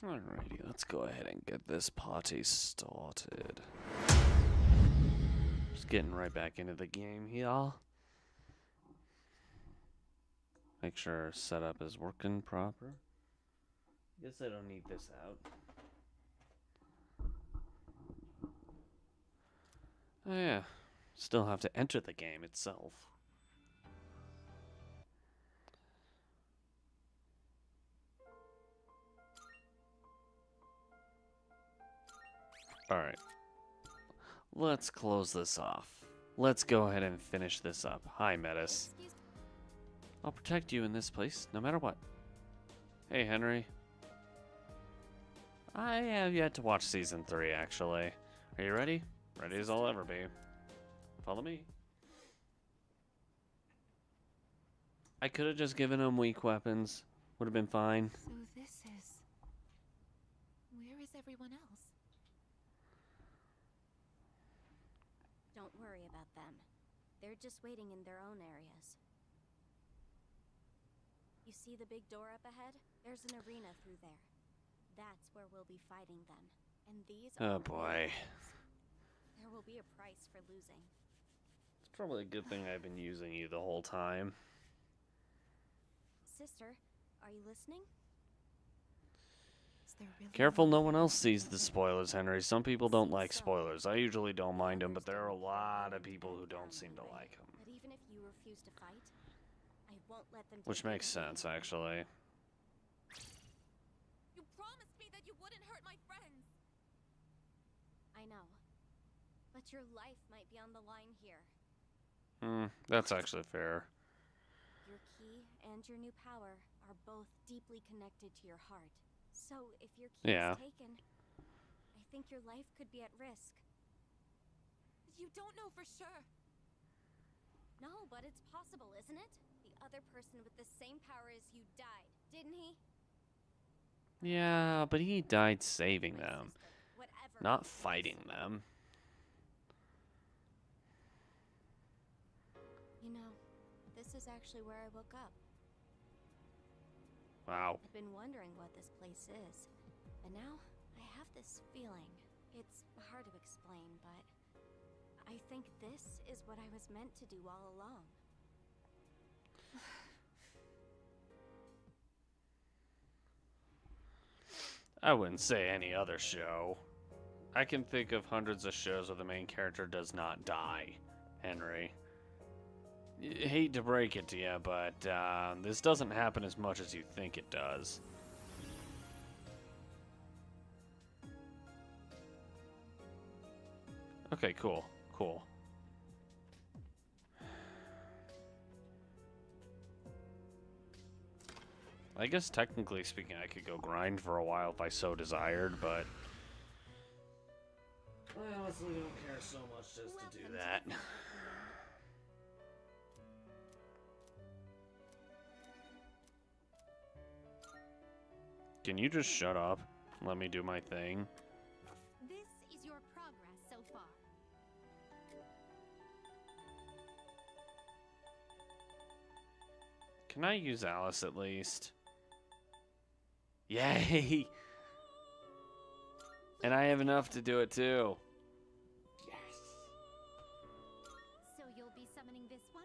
Alrighty, let's go ahead and get this party started. Just getting right back into the game here. Make sure our setup is working proper. Guess I don't need this out. Oh yeah, still have to enter the game itself. Alright. Let's close this off. Let's go ahead and finish this up. Hi, Metis. I'll protect you in this place, no matter what. Hey, Henry. I have yet to watch Season 3, actually. Are you ready? Ready as I'll ever be. Follow me. I could have just given him weak weapons. Would have been fine. So this is... Where is everyone else? Don't worry about them. They're just waiting in their own areas. You see the big door up ahead? There's an arena through there. That's where we'll be fighting them. And these are... Oh boy. There will be a price for losing. It's probably a good thing I've been using you the whole time. Sister, are you listening? Is there really Careful no one else sees the spoilers, Henry. Some people don't like spoilers. I usually don't mind them, but there are a lot of people who don't seem to like them. But even if you refuse to fight, I won't let them. Which makes sense, actually. You promised me that you wouldn't hurt my friends! I know. But your life might be on the line here. That's actually fair. Your key and your new power are both deeply connected to your heart. So if your key is taken, I think your life could be at risk. You don't know for sure. No, but it's possible, isn't it? The other person with the same power as you died, didn't he? Yeah, but he died saving My them, sister, whatever not it takes. fighting them. You know, this is actually where I woke up. Wow. I've been wondering what this place is. And now, I have this feeling. It's hard to explain, but I think this is what I was meant to do all along. I wouldn't say any other show. I can think of hundreds of shows where the main character does not die, Henry. Hate to break it to you, but this doesn't happen as much as you think it does. Okay, cool. Cool. I guess technically speaking, I could go grind for a while if I so desired, but I honestly don't care so much just to do that. Can you just shut up? Let me do my thing. This is your progress so far. Can I use Alice at least? Yay! And I have enough to do it too. Yes! So you'll be summoning this one?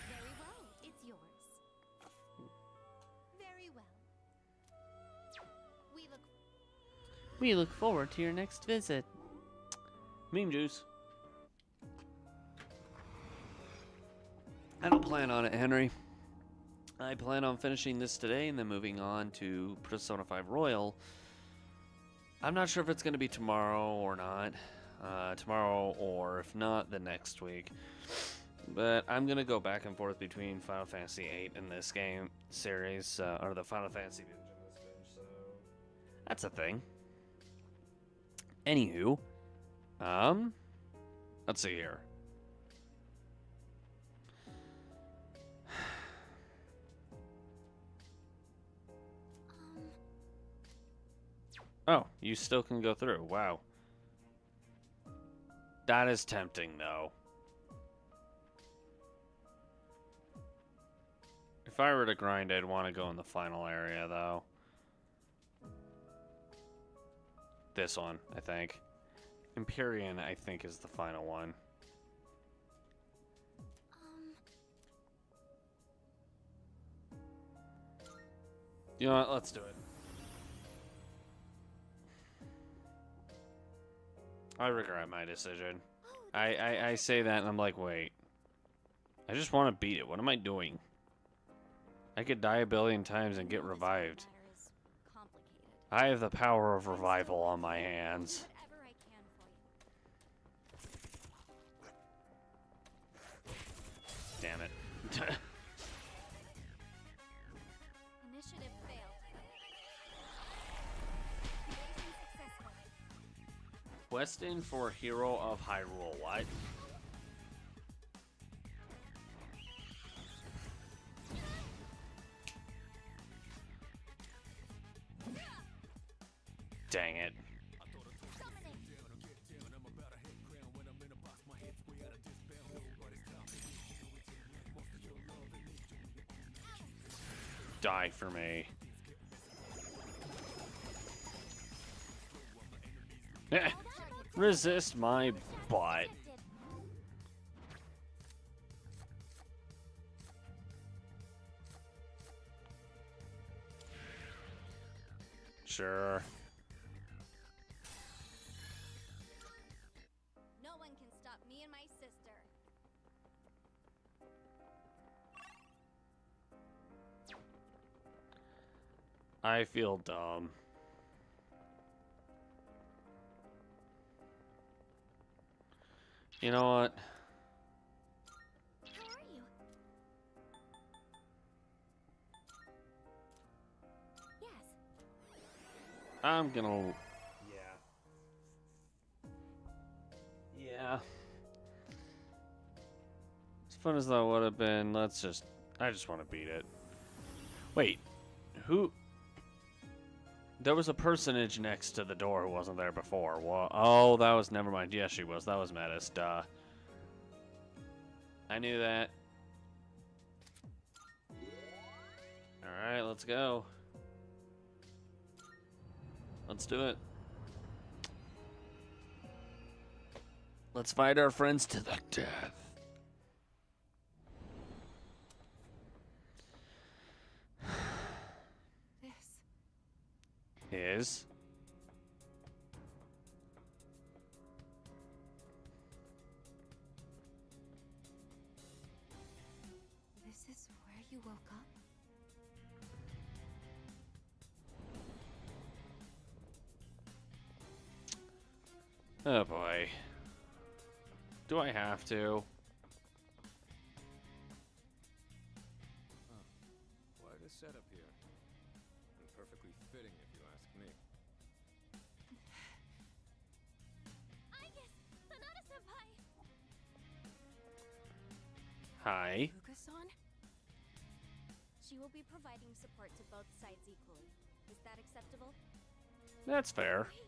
Very well, it's yours. Very well. We look forward to your next visit. Meme juice. I don't plan on it, Henry. I plan on finishing this today and then moving on to Persona 5 Royal. I'm not sure if it's going to be tomorrow or not. Tomorrow, or if not, the next week. But I'm going to go back and forth between Final Fantasy VIII and this game series, or the Final Fantasy Binge and this Binge, so that's a thing. Anywho, let's see here. Oh, you still can go through. Wow. That is tempting, though. If If I were to grind, I'd want to go in the final area, though. This one, I think. Empyrean, I think, is the final one. You know what? Let's do it. I regret my decision. I say that and I'm like, wait. I just want to beat it. What am I doing? I could die a billion times and get revived. I have the power of revival on my hands. Damn it. Initiative failed. Successful. Questing for Hero of Hyrule. What? Dang it. Die for me. Resist my butt. Sure. No one can stop me and my sister. I feel dumb. You know what? How are you? Yes. I'm gonna... Yeah. As fun as that would have been, I just want to beat it. Wait. Who... There was a personage next to the door who wasn't there before. Oh, that was... Never mind. Yes, she was. That was Metis. Duh. I knew that. Alright, let's go. Let's do it. Let's fight our friends to the death. Is This is where you woke up? oh boy. Do I have to? Quite a setup here. And perfectly fitting, if you ask me. Aigis-The, Hi. Fuka-san? She will be providing support to both sides equally. Is that acceptable? That's fair. Wait,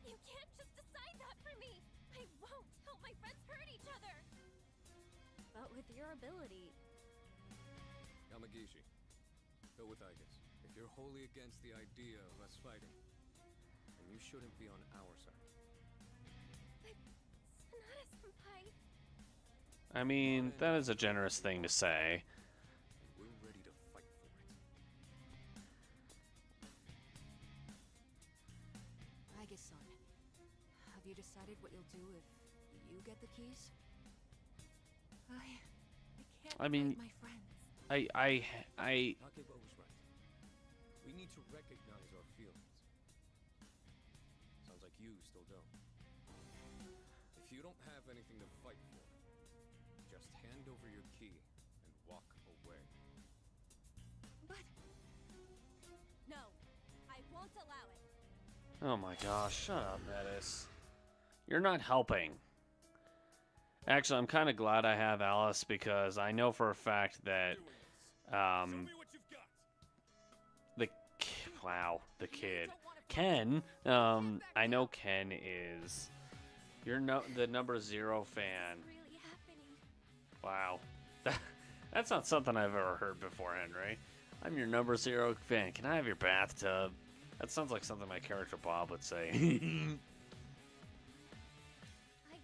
you can't just decide that for me. I won't help my friends hurt each other. But with your ability, Yamagishi, go with Aigis. If you're wholly against the idea of us fighting, then you shouldn't be on our side. Sonata-senpai. I mean, that is a generous thing to say. And we're ready to fight for it. Aigis-san, have you decided what you'll do if you get the keys? I can't I mean, fight my friends. I Takeba was right. We need to recognize our feelings. Sounds like you still don't. If you don't have anything to fight for, just hand over your key and walk away. But No, I won't allow it. Oh my gosh, shut up, Metis. You're not helping. Actually, I'm kind of glad I have Alice because I know for a fact that the kid Ken, I know Ken is the number 0 fan. Really happening. Wow. That's not something I've ever heard before, Henry. I'm your number 0 fan. Can I have your bathtub? That sounds like something my character Bob would say. I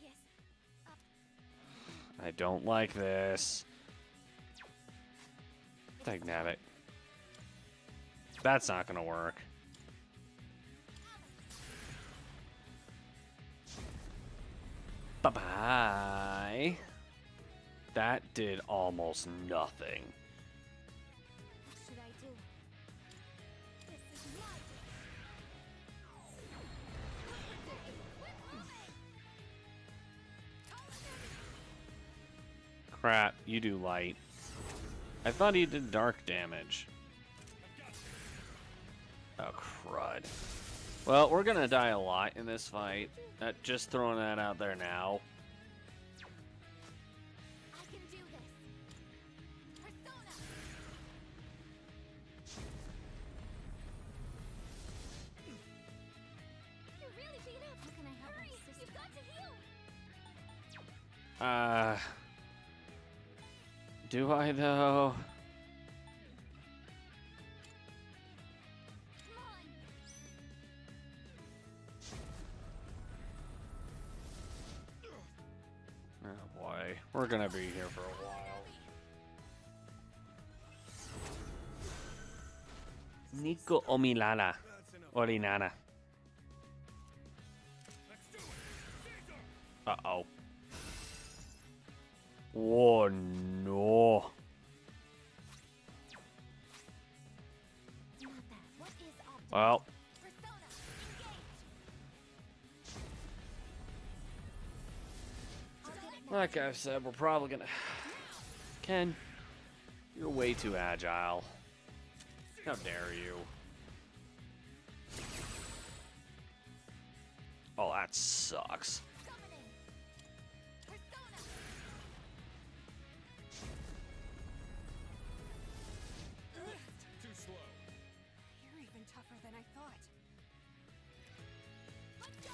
guess. I don't like this. Dagnabbit. That's not gonna work. Bye-bye. That did almost nothing. What should I do? This is my Crap, you do light. I thought he did dark damage. Oh, crud. Well, we're gonna die a lot in this fight. Just throwing that out there now. I can do this. Persona. You're really beat up. How can I help my sister? You've got to heal. Do I though? Come on. Oh boy, we're gonna be here for a while. Nico Omilana. Orinana. Uh-oh. Oh no. Not that. What is optimal? Well, Persona. Engage. like I've said, we're probably gonna... Ken, you're way too agile. How dare you? Oh, that sucks. Summoning. Persona. Too slow. You're even tougher than I thought. Let's go.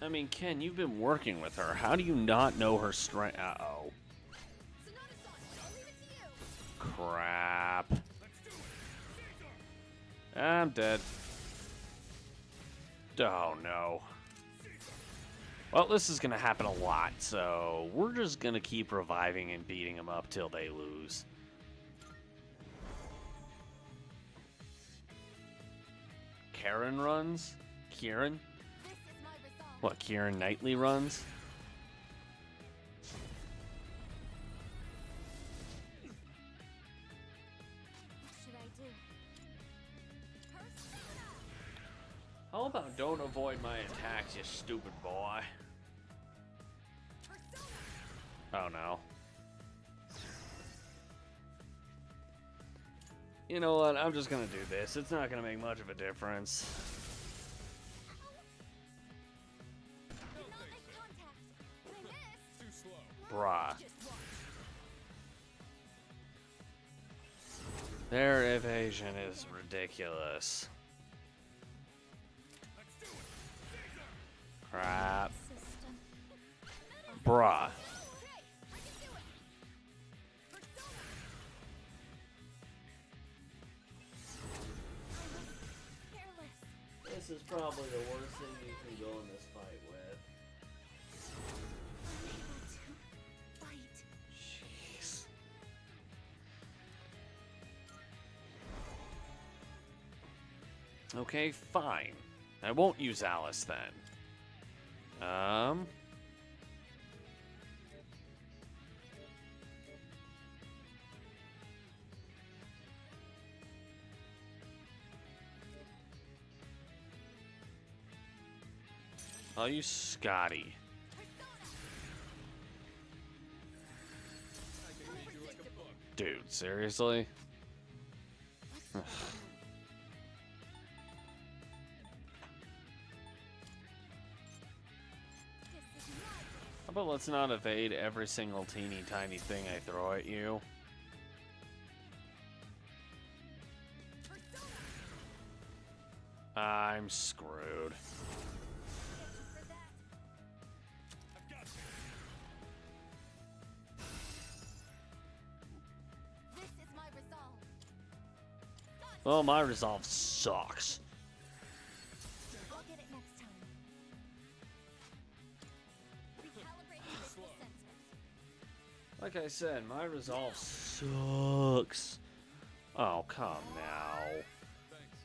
I mean, Ken, you've been working with her. How do you not know her strength? Uh-oh. Sonata-san, I'll leave it to you. Crap. I'm dead. Oh, no. Well, this is going to happen a lot, so we're just going to keep reviving and beating them up till they lose. Karen runs? Kieran? This is my resolve. What, Kieran Knightley runs? What should I do? Persona. How about don't avoid my attacks, you stupid boy? Persona. Oh no. You know what? I'm just gonna do this. It's not gonna make much of a difference. Do not make contact. I missed. Too slow. Bruh. Just watch. Their evasion is ridiculous. Crap. System. Bruh. Okay, I can do it. Persona. Careless. This is probably the worst thing you can go in this fight with. Unable to fight. Jeez. Okay, fine. I won't use Alice then. I'll use Scotty. I can read you like a book. Dude, seriously? This is my How about let's not evade every single teeny tiny thing I throw at you? persona. I'm screwed. For that. I've got Well, my resolve sucks. I'll get it next time. Recalibrating crystal sensors. Like I said, my resolve sucks. Oh, come now. Thanks.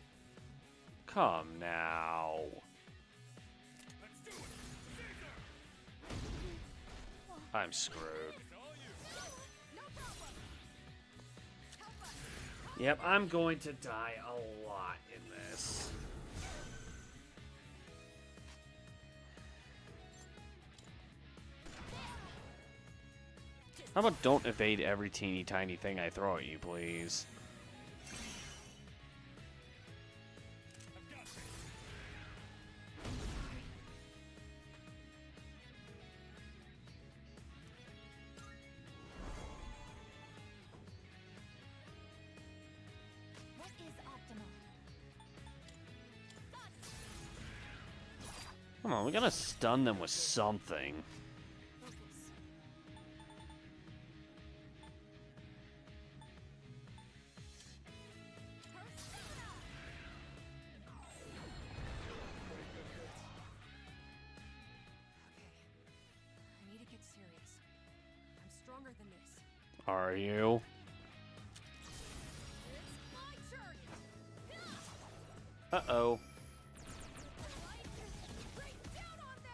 Come now. I'm screwed. Yep, I'm going to die a lot in this. How about don't evade every teeny tiny thing I throw at you, please? What is optimal? Come on, we gotta stun them with something. Focus. I need to get serious. I'm stronger than this. Are you? It's my turn! Uh-oh. Rain down on them!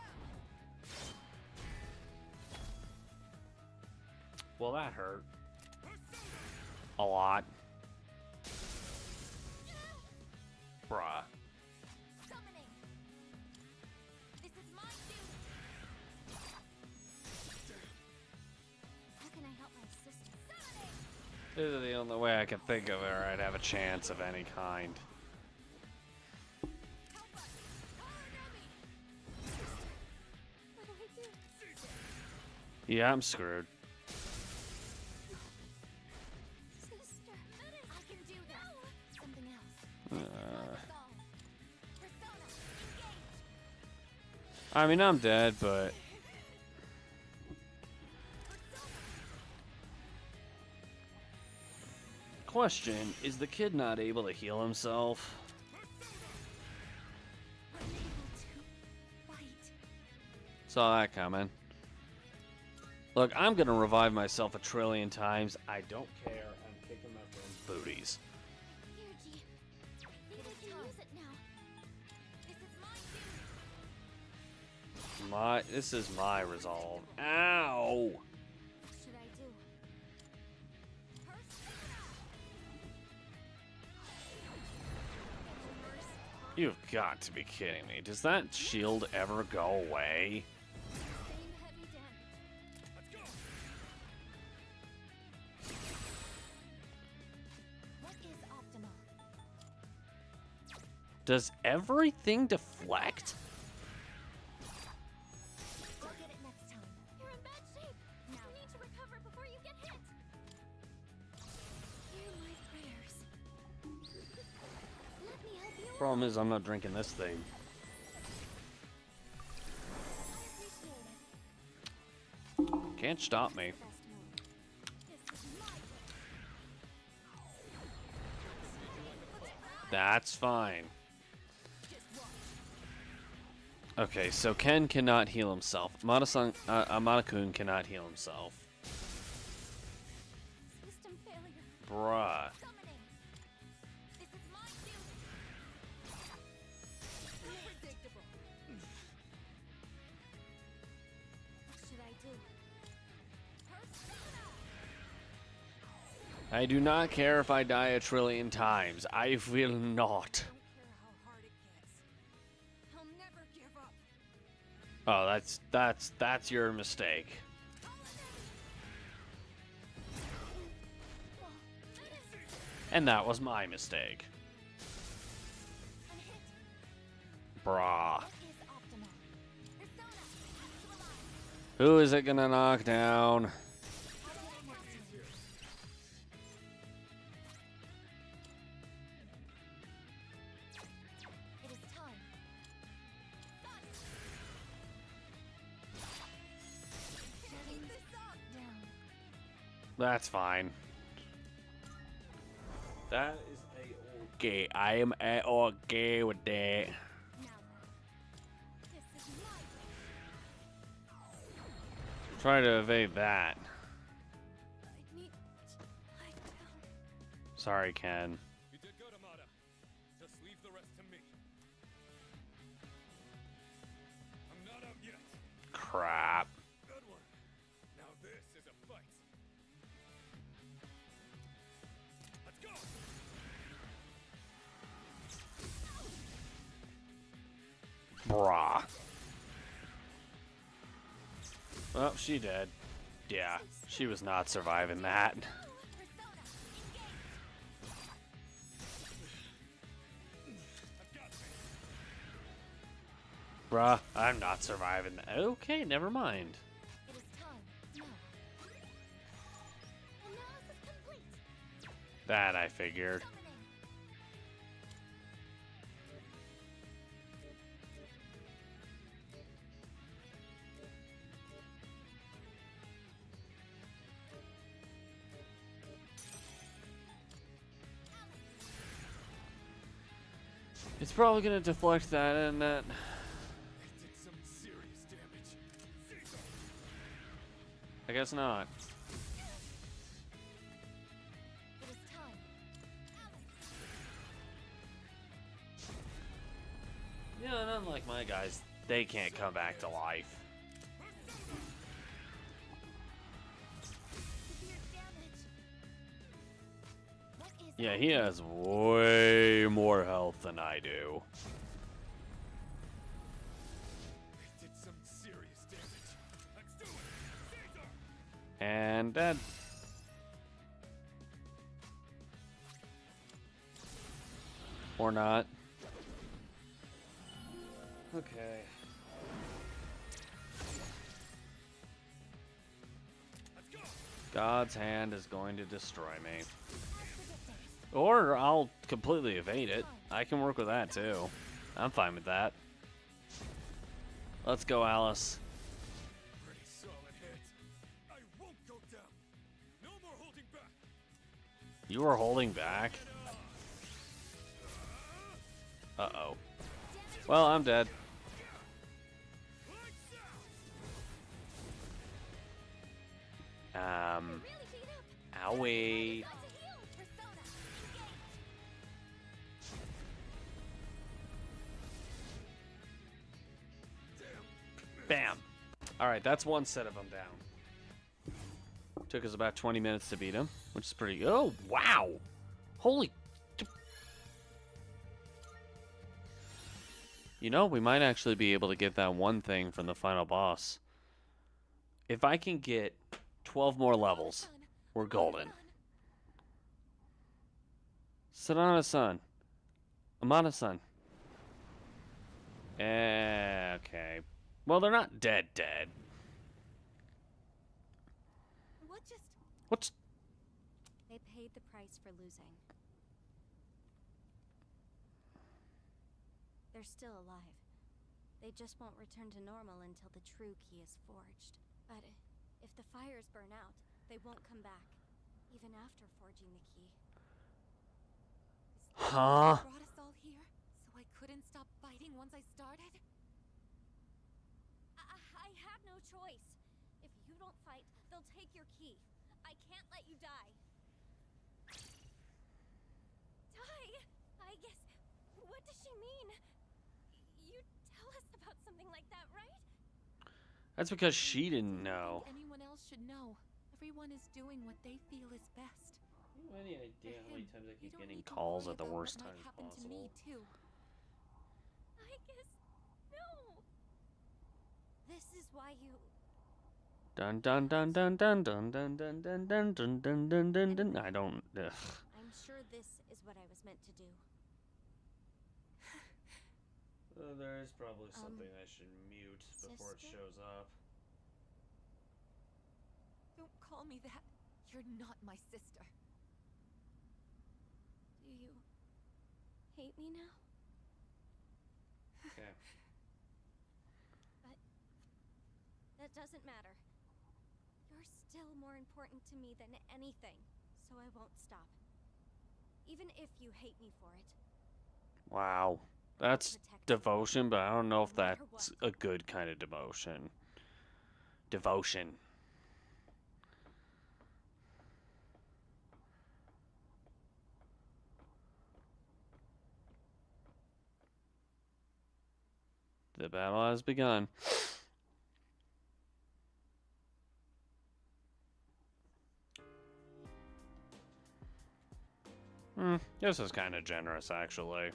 Well, that hurt. A lot. Bruh. Summoning. This is my duty. How can I help my sister? Summoning. This is the only way I can think of where I'd have a chance of any kind. Help us! Power Numi! What do I do? Yeah, I'm screwed. Sister. I can do this. Something else. Persona. Engage. I mean, I'm dead, but... Question, is the kid not able to heal himself? Unable to fight. Saw that coming. Look, I'm gonna revive myself 1,000,000,000 times. I don't care. I'm kicking my friend's booties. Yuji. I think I can use it now. This is my duty. This is my resolve. Ow! What should I do? You've got to be kidding me. Does that shield ever go away? Same heavy damage. What is optimal? Does everything deflect? I'll get it next time. You're in bad shape. Now you need to recover before you get hit. Hear my prayers. Let me help you. Problem is, I'm not drinking this thing. I appreciate it. Can't stop me. Best move. This is my way. That's fine. Okay, so Ken cannot heal himself. Amada-kun cannot heal himself. System failure. Bruh. Summoning. This is my duty. Predictable. What should I do? Persona. I do not care if I die 1,000,000,000 times. I will not. I don't care how hard it gets. I'll never give up. Oh, that's your mistake. And that was my mistake. I'm hit. Brah. What is optimal? Persona. Actualize. Who is it gonna knock down? I'll get it next time. It is time. Shutting this up. Down. That's fine. That is a old okay. I am okay with that. Now then, this is my way. Try to evade that. I need to lie down. Sorry, Ken. You did good, Amada. Just leave the rest to me. I'm not out yet. Crap. Good one. Now this is a fight. Let's go. Brah. Well, she did. Yeah, she was not surviving that. Bruh, I'm not surviving that. Okay, never mind. It is time. Now. Analysis complete. That I figured. Summoning. It's probably gonna deflect that and that. They did some serious damage. Caesar. I guess not. It is time. Yeah, and unlike my guys, they can't come back to life. Severe damage. What is Yeah, he has way more health than I do. They did some serious damage. Let's do it. Caesar. And dead. Or not. Okay. Let's go. God's hand is going to destroy me. Or I'll completely evade it. I can work with that too. I'm fine with that. Let's go, Alice. Pretty solid hit. I won't go down. No more holding back. You are holding back. Uh-oh. Well, I'm dead. Lights really out. beat up? Owie. Got to heal. Persona. Engage. Bam. All right, that's one set of them down. Took us about 20 minutes to beat him, which is pretty. Oh, wow. Holy. You know, we might actually be able to get that one thing from the final boss. If I can get 12 more levels, we're golden. Sadana-san. Amada-san. Okay. Well, they're not dead. What just... What's... They paid the price for losing. They're still alive. They just won't return to normal until the true key is forged. But if the fires burn out, they won't come back, even after forging the key. Huh? Brought us all here, so I couldn't stop fighting once I started? I have no choice. If you don't fight, they'll take your key. I can't let you die. Die? I guess... What does she mean? You tell us about something like that, right? That's because she didn't know. I think anyone else should know. Everyone is doing what they feel is best. Any For idea how many him, times I you keep don't getting need to calls worry at the about worst what times might happen to me, possible? too. I guess... No! This is why you... Dun dun dun dun dun dun dun dun dun dun dun dun dun dun dun. I don't. Ugh. I'm sure this is what I was meant to do. There is probably something I should mute before it sister? shows up. Don't call me that. You're not my sister. Do you... hate me now? Okay. But... that doesn't matter. You're still more important to me than anything, so I won't stop. even if you hate me for it. Wow. That's devotion, but I don't know if that's a good kind of devotion. Devotion. The battle has begun. This is kind of generous, actually.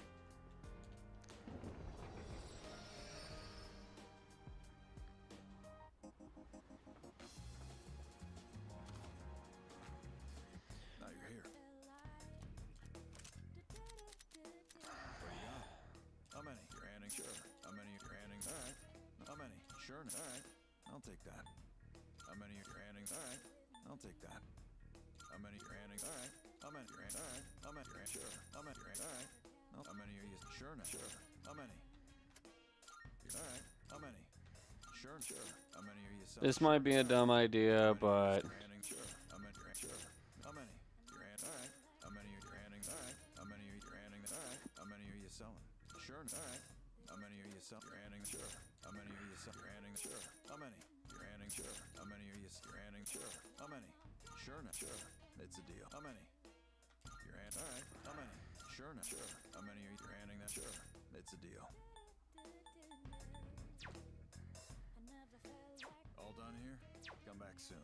Now you're here. What do you got? How many? You're handing? Sure. How many you're handing? All right. How many? Sure. All right. I'll take that. How many you're handing? All right. I'll take that. How many you're handing? All right. How many you're handing? All right. How many you're handing? Sure. How many you're handing? All right. How many are you? Sure. Now. Sure. How many? All right. How many? Sure. Sure. How many are you selling? This might be a dumb idea, but Sure. How many? Sure. How many? You're handing? All right. How many are you handing? All right. How many are you handing? All right. How many are you selling? Sure. All right. How many are you selling? You're handing? Sure. How many are you selling? You're handing? Sure. How many? You're handing? Sure. How many are you handing? Sure. How many? Sure. Now. Sure. It's a deal. How many? You're handing? All right. How many? Sure. Now. Sure. How many are you handing? That? Sure. It's a deal. All done here? Come back soon.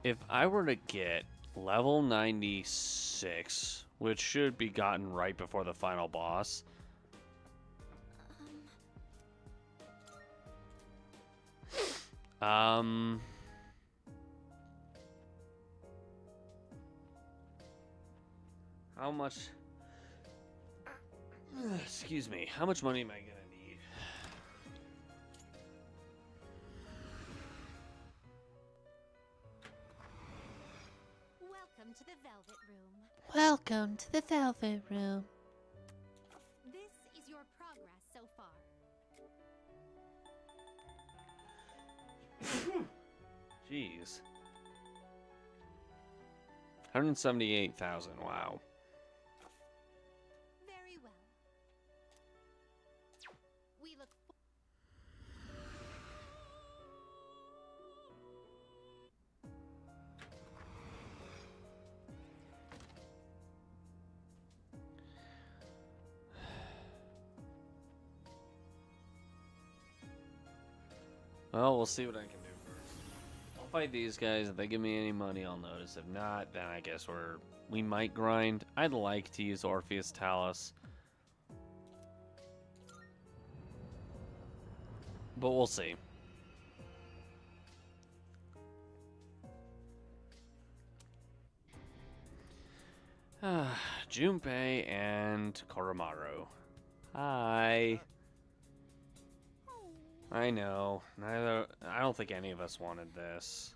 if I were to get level 96, which should be gotten right before the final boss, how much, excuse me, how much money am I gonna need? Welcome to the Velvet Room. Welcome to the Velvet Room. This is your progress so far. Jeez. 178,000, wow. Very well. We look Well, we'll see what I can do first. I'll fight these guys. If they give me any money, I'll notice. If not, then I guess we might grind. I'd like to use Orpheus Talus, but we'll see. Junpei and Koromaru. Hi. I know. I don't think any of us wanted this.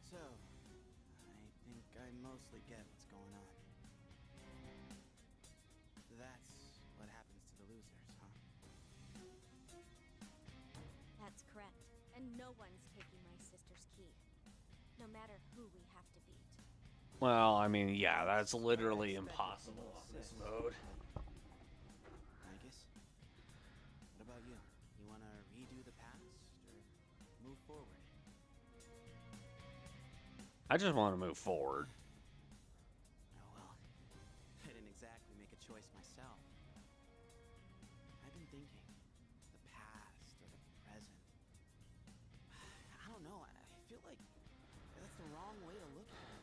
So, I think I mostly get what's going on. That's what happens to the losers, huh? That's correct. And no one's taking my sister's key. No matter who we have to beat. Well, I mean, yeah, that's literally impossible on this mode. Aigis? What about you? You wanna redo the past, or move forward? I just want to move forward. Oh well, I didn't exactly make a choice myself. I've been thinking, the past or the present. I don't know, I feel like that's the wrong way to look at it.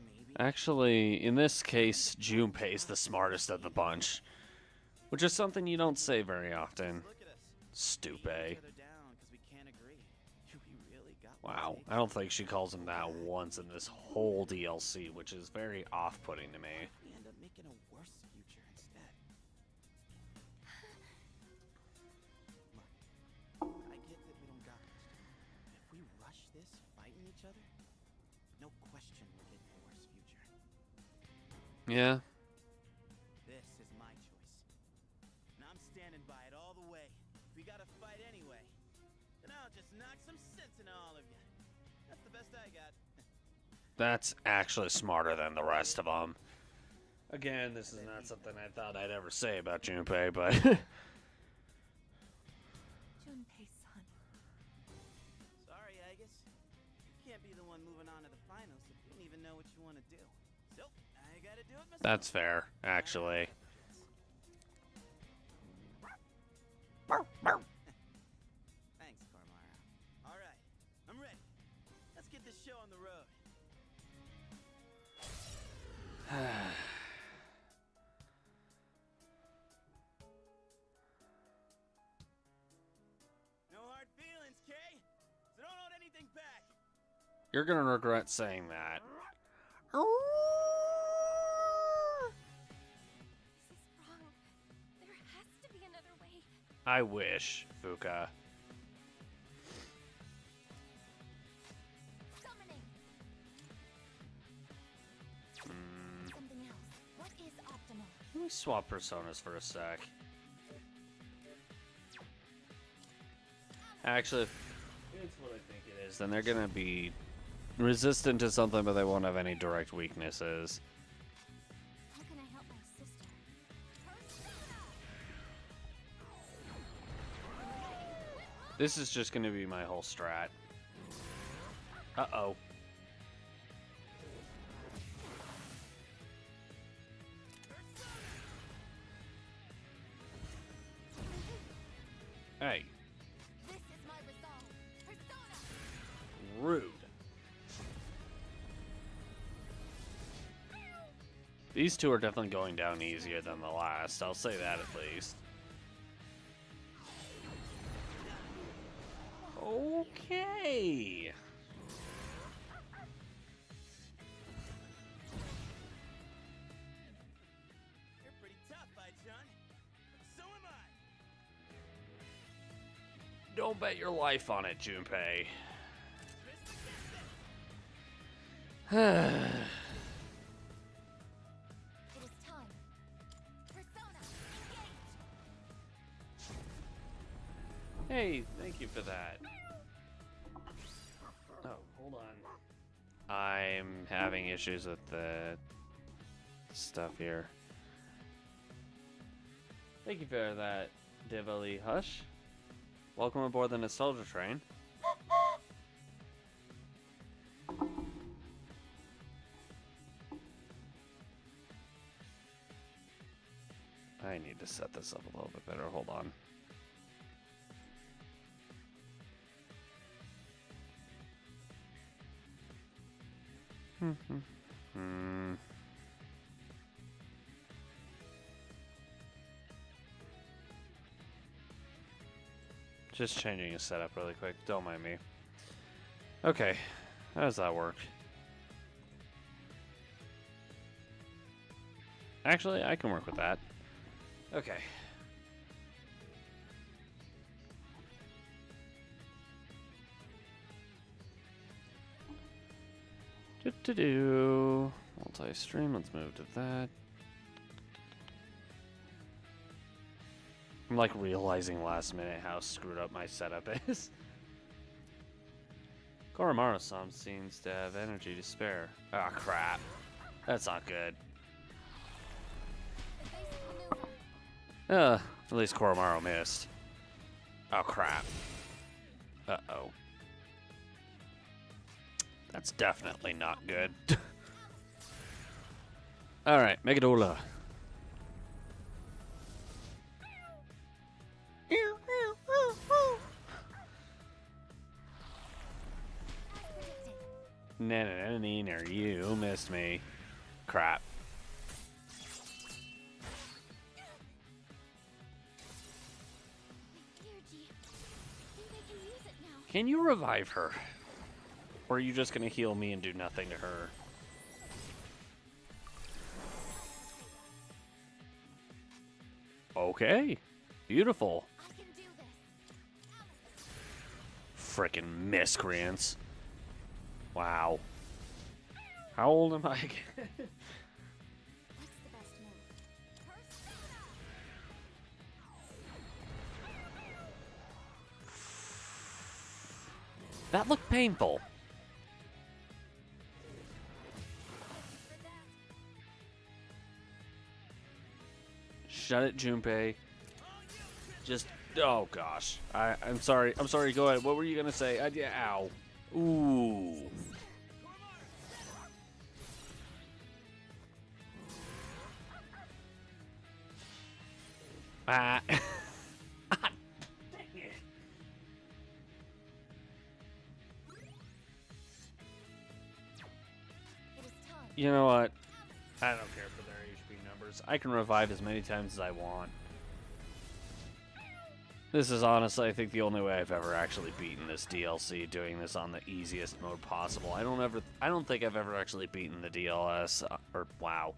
Maybe. Actually, in this case, Junpei's the smartest of the bunch, which is something you don't say very often. Look at us. Stupid. Beat each other down 'cause we can't agree. We really got what it Wow, takes. I don't think she calls him that once in this whole DLC, which is very off-putting to me. We end up making a worse future instead. Look, I get that we don't got much time, but if we rush this, fighting each other, no question we're getting a worse future. Yeah. This is my choice, and I'm standing by it all the way. we gotta fight anyway. Then I'll just knock some sense into all of you. That's the best I got. That's actually smarter than the rest of them. Again, this is not something I thought I'd ever say about Junpei, but Junpei-san. Sorry, Aigis. You can't be the one moving on to the finals if you don't even know what you want to do. So, I gotta do it myself. that's fair, actually. Thanks, Cormara. Alright, I'm ready. Let's get this show on the road. No hard feelings, Kay. So don't hold anything back. You're gonna regret saying that. This is wrong. There has to be another way. I wish, Fuka. Summoning. Hmm. Something else. What is optimal? Let me swap personas for a sec. Actually, if it's what I think it is, then they're gonna be resistant to something, but they won't have any direct weaknesses. How can I help my sister? This is just gonna be my whole strat. Uh-oh. Hey, This is my resolve. Persona. rude. These two are definitely going down easier than the last. I'll say that at least. Okay. You're pretty tough, Ai-chan. But so am I. Don't bet your life on it, Junpei. It is time. Persona. Engage. Hey, thank you for that. Oh, hold on. I'm having issues with the stuff here. Thank you for that, Divali Hush. Welcome aboard the Nostalgia Train. I need to set this up a little bit better. Hold on. Just changing a setup really quick. Don't mind me. Okay. How does that work? Actually, I can work with that. Okay. Do multi-stream. Let's move to that. I'm like realizing last minute how screwed up my setup is. Koromaru-san seems to have energy to spare. Ah, crap. That's not good. Evasive maneuver. At least Koromaru missed. Oh, crap. Uh-oh. That's definitely not good. Alright, Megadola. Nananine, you missed me. Crap. Energy. I think I can use it now. Can you revive her? Or are you just gonna heal me and do nothing to her? Okay. Beautiful. I can do this. Frickin' miscreants. Wow. How old am I again? What's the best move? Persona. That looked painful. Shut it, Junpei. Just, oh gosh. I'm sorry. I'm sorry. Go ahead. What were you gonna say? Yeah, ow. Ooh. Ah. You know what? I don't care for their HP numbers. I can revive as many times as I want. This is honestly, I think, the only way I've ever actually beaten this DLC, doing this on the easiest mode possible. I don't think I've ever actually beaten the DLS, or wow.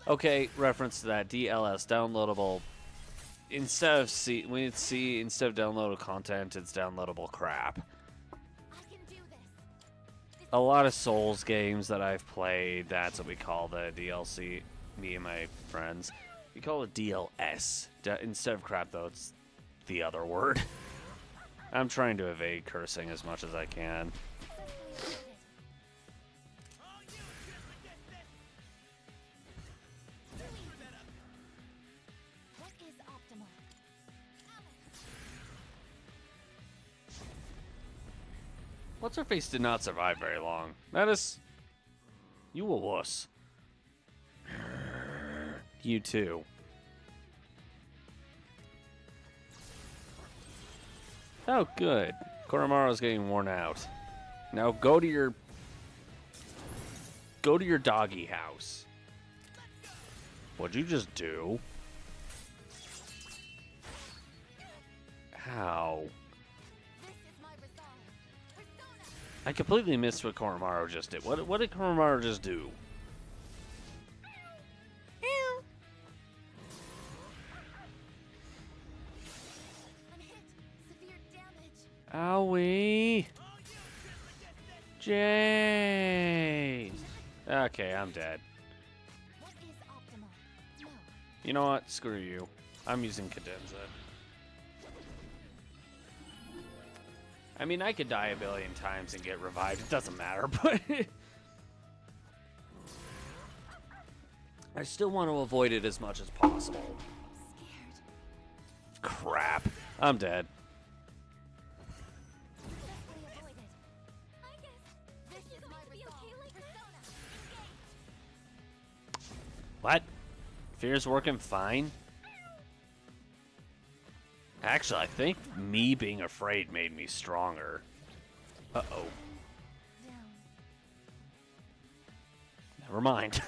Okay, reference to that, DLS, downloadable. Instead of instead of downloadable content, it's downloadable crap. A lot of Souls games that I've played, that's what we call the DLC, me and my friends. We call it DLS. Instead of crap, though, it's the other word. I'm trying to evade cursing as much as I can. What's her face did not survive very long. Metis, you a wuss. You too. Oh, good. Koromaru's getting worn out. Now go to your doggy house. What'd you just do? How? I completely missed what Koromaru just did. What did Koromaru just do? Owie. Jay. Okay, I'm dead. You know what? Screw you. I'm using Cadenza. I mean, I could die a billion times and get revived. It doesn't matter, but I still want to avoid it as much as possible. Crap. I'm dead. What? Fear's working fine? Actually, I think me being afraid made me stronger. Uh-oh. Never mind.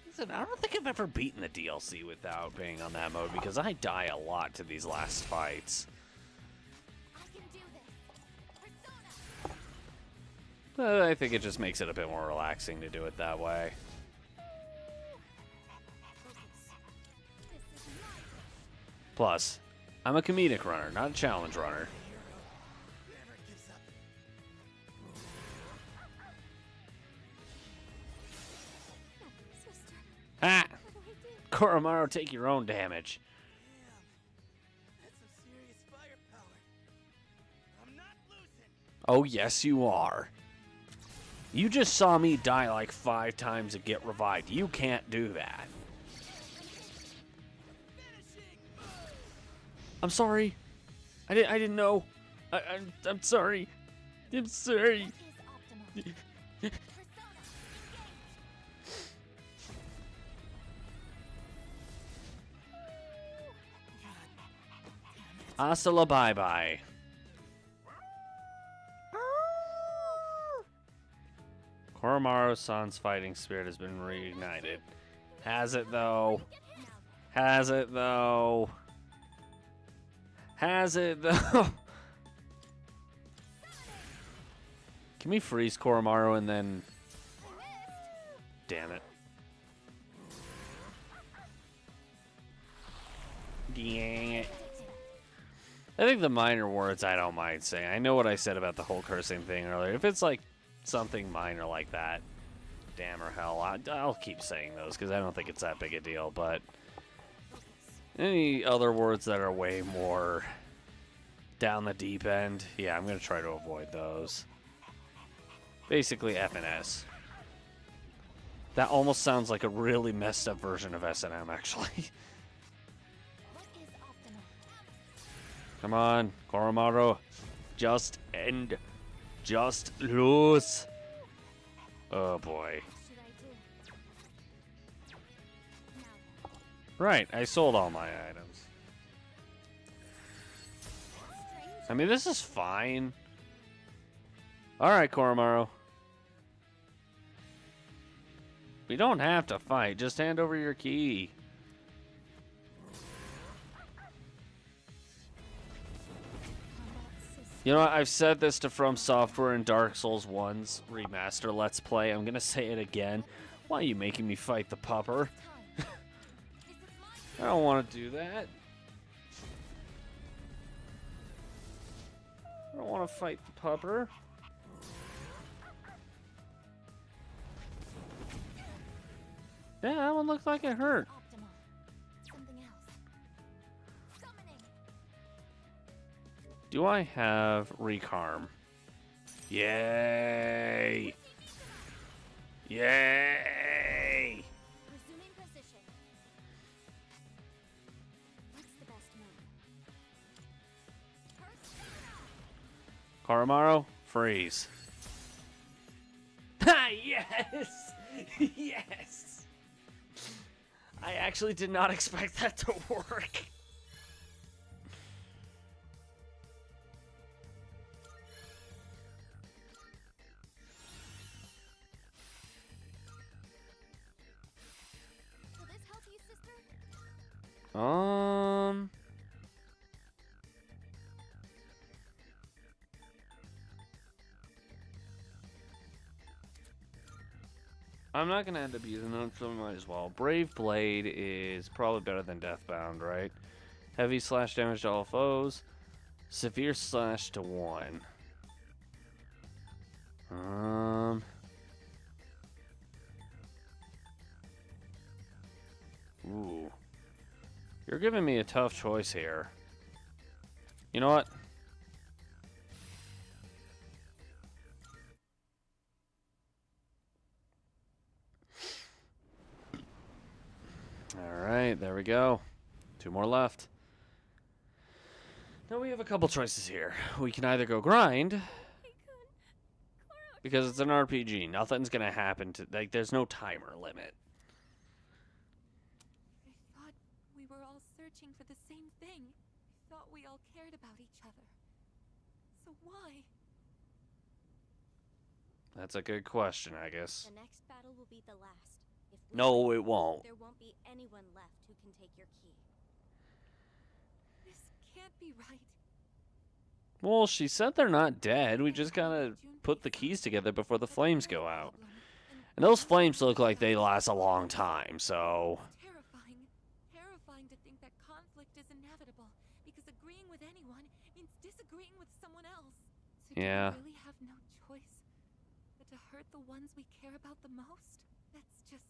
Listen, I don't think I've ever beaten the DLC without being on that mode, because I die a lot to these last fights. But I think it just makes it a bit more relaxing to do it that way. Plus, I'm a comedic runner, not a challenge runner. Ah! Koromaru, take your own damage. Oh, yes, you are. You just saw me die like 5 times and get revived. You can't do that. I'm sorry. I didn't know. I'm sorry. I'm sorry. Hasta la bye-bye. Koromaru-san's fighting spirit has been reignited. Has it, though? Has it, though? Has it, though? Can we freeze Koromaru and then... Damn it. Dang it. I think the minor words I don't mind saying. I know what I said about the whole cursing thing earlier. If it's like something minor like that, damn or hell, I'll keep saying those because I don't think it's that big a deal. But any other words that are way more down the deep end. Yeah, I'm going to try to avoid those. Basically F and S. That almost sounds like a really messed up version of S&M, actually. What is optimal? Come on, Koromaru. Just end. Just lose. Oh boy. What should I do? Now, Right, I sold all my items. strange. I mean, this is fine. Alright, Koromaru. We don't have to fight. Just hand over your key. Combat system. You know what? I've said this to From Software in Dark Souls 1's remaster Let's Play. I'm going to say it again. Why are you making me fight the pupper? Time. This is my I don't want to do that. I don't want to fight the pupper. Yeah, that one looked like it hurt. optimal. Something else. Summoning. Do I have recarm? Yay! Yay! Resuming position. What's the best move? Koromaru, freeze. Ha! Yes! Yes! I actually did not expect that to work. Will this help you, sister? I'm not gonna end up using them, so we might as well. Brave Blade is probably better than Deathbound, right? Heavy slash damage to all foes. Severe slash to 1. Ooh. You're giving me a tough choice here. You know what? Alright, there we go. 2 more left. Now we have a couple choices here. We can either go grind, because it's an RPG. Nothing's gonna happen to, like, there's no timer limit. I thought we were all searching for the same thing. I thought we all cared about each other. So why? That's a good question, I guess. The next battle will be the last. If we No, win, it won't. there won't be anyone left who can take your key. This can't be right. Well, she said they're not dead. We just gotta put the keys together before the flames go out. And those flames look like they last a long time, so... Terrifying. Terrifying to think that conflict is inevitable, because agreeing with anyone means disagreeing with someone else. So Yeah. do we really have no choice but to hurt the ones we care about the most? That's just...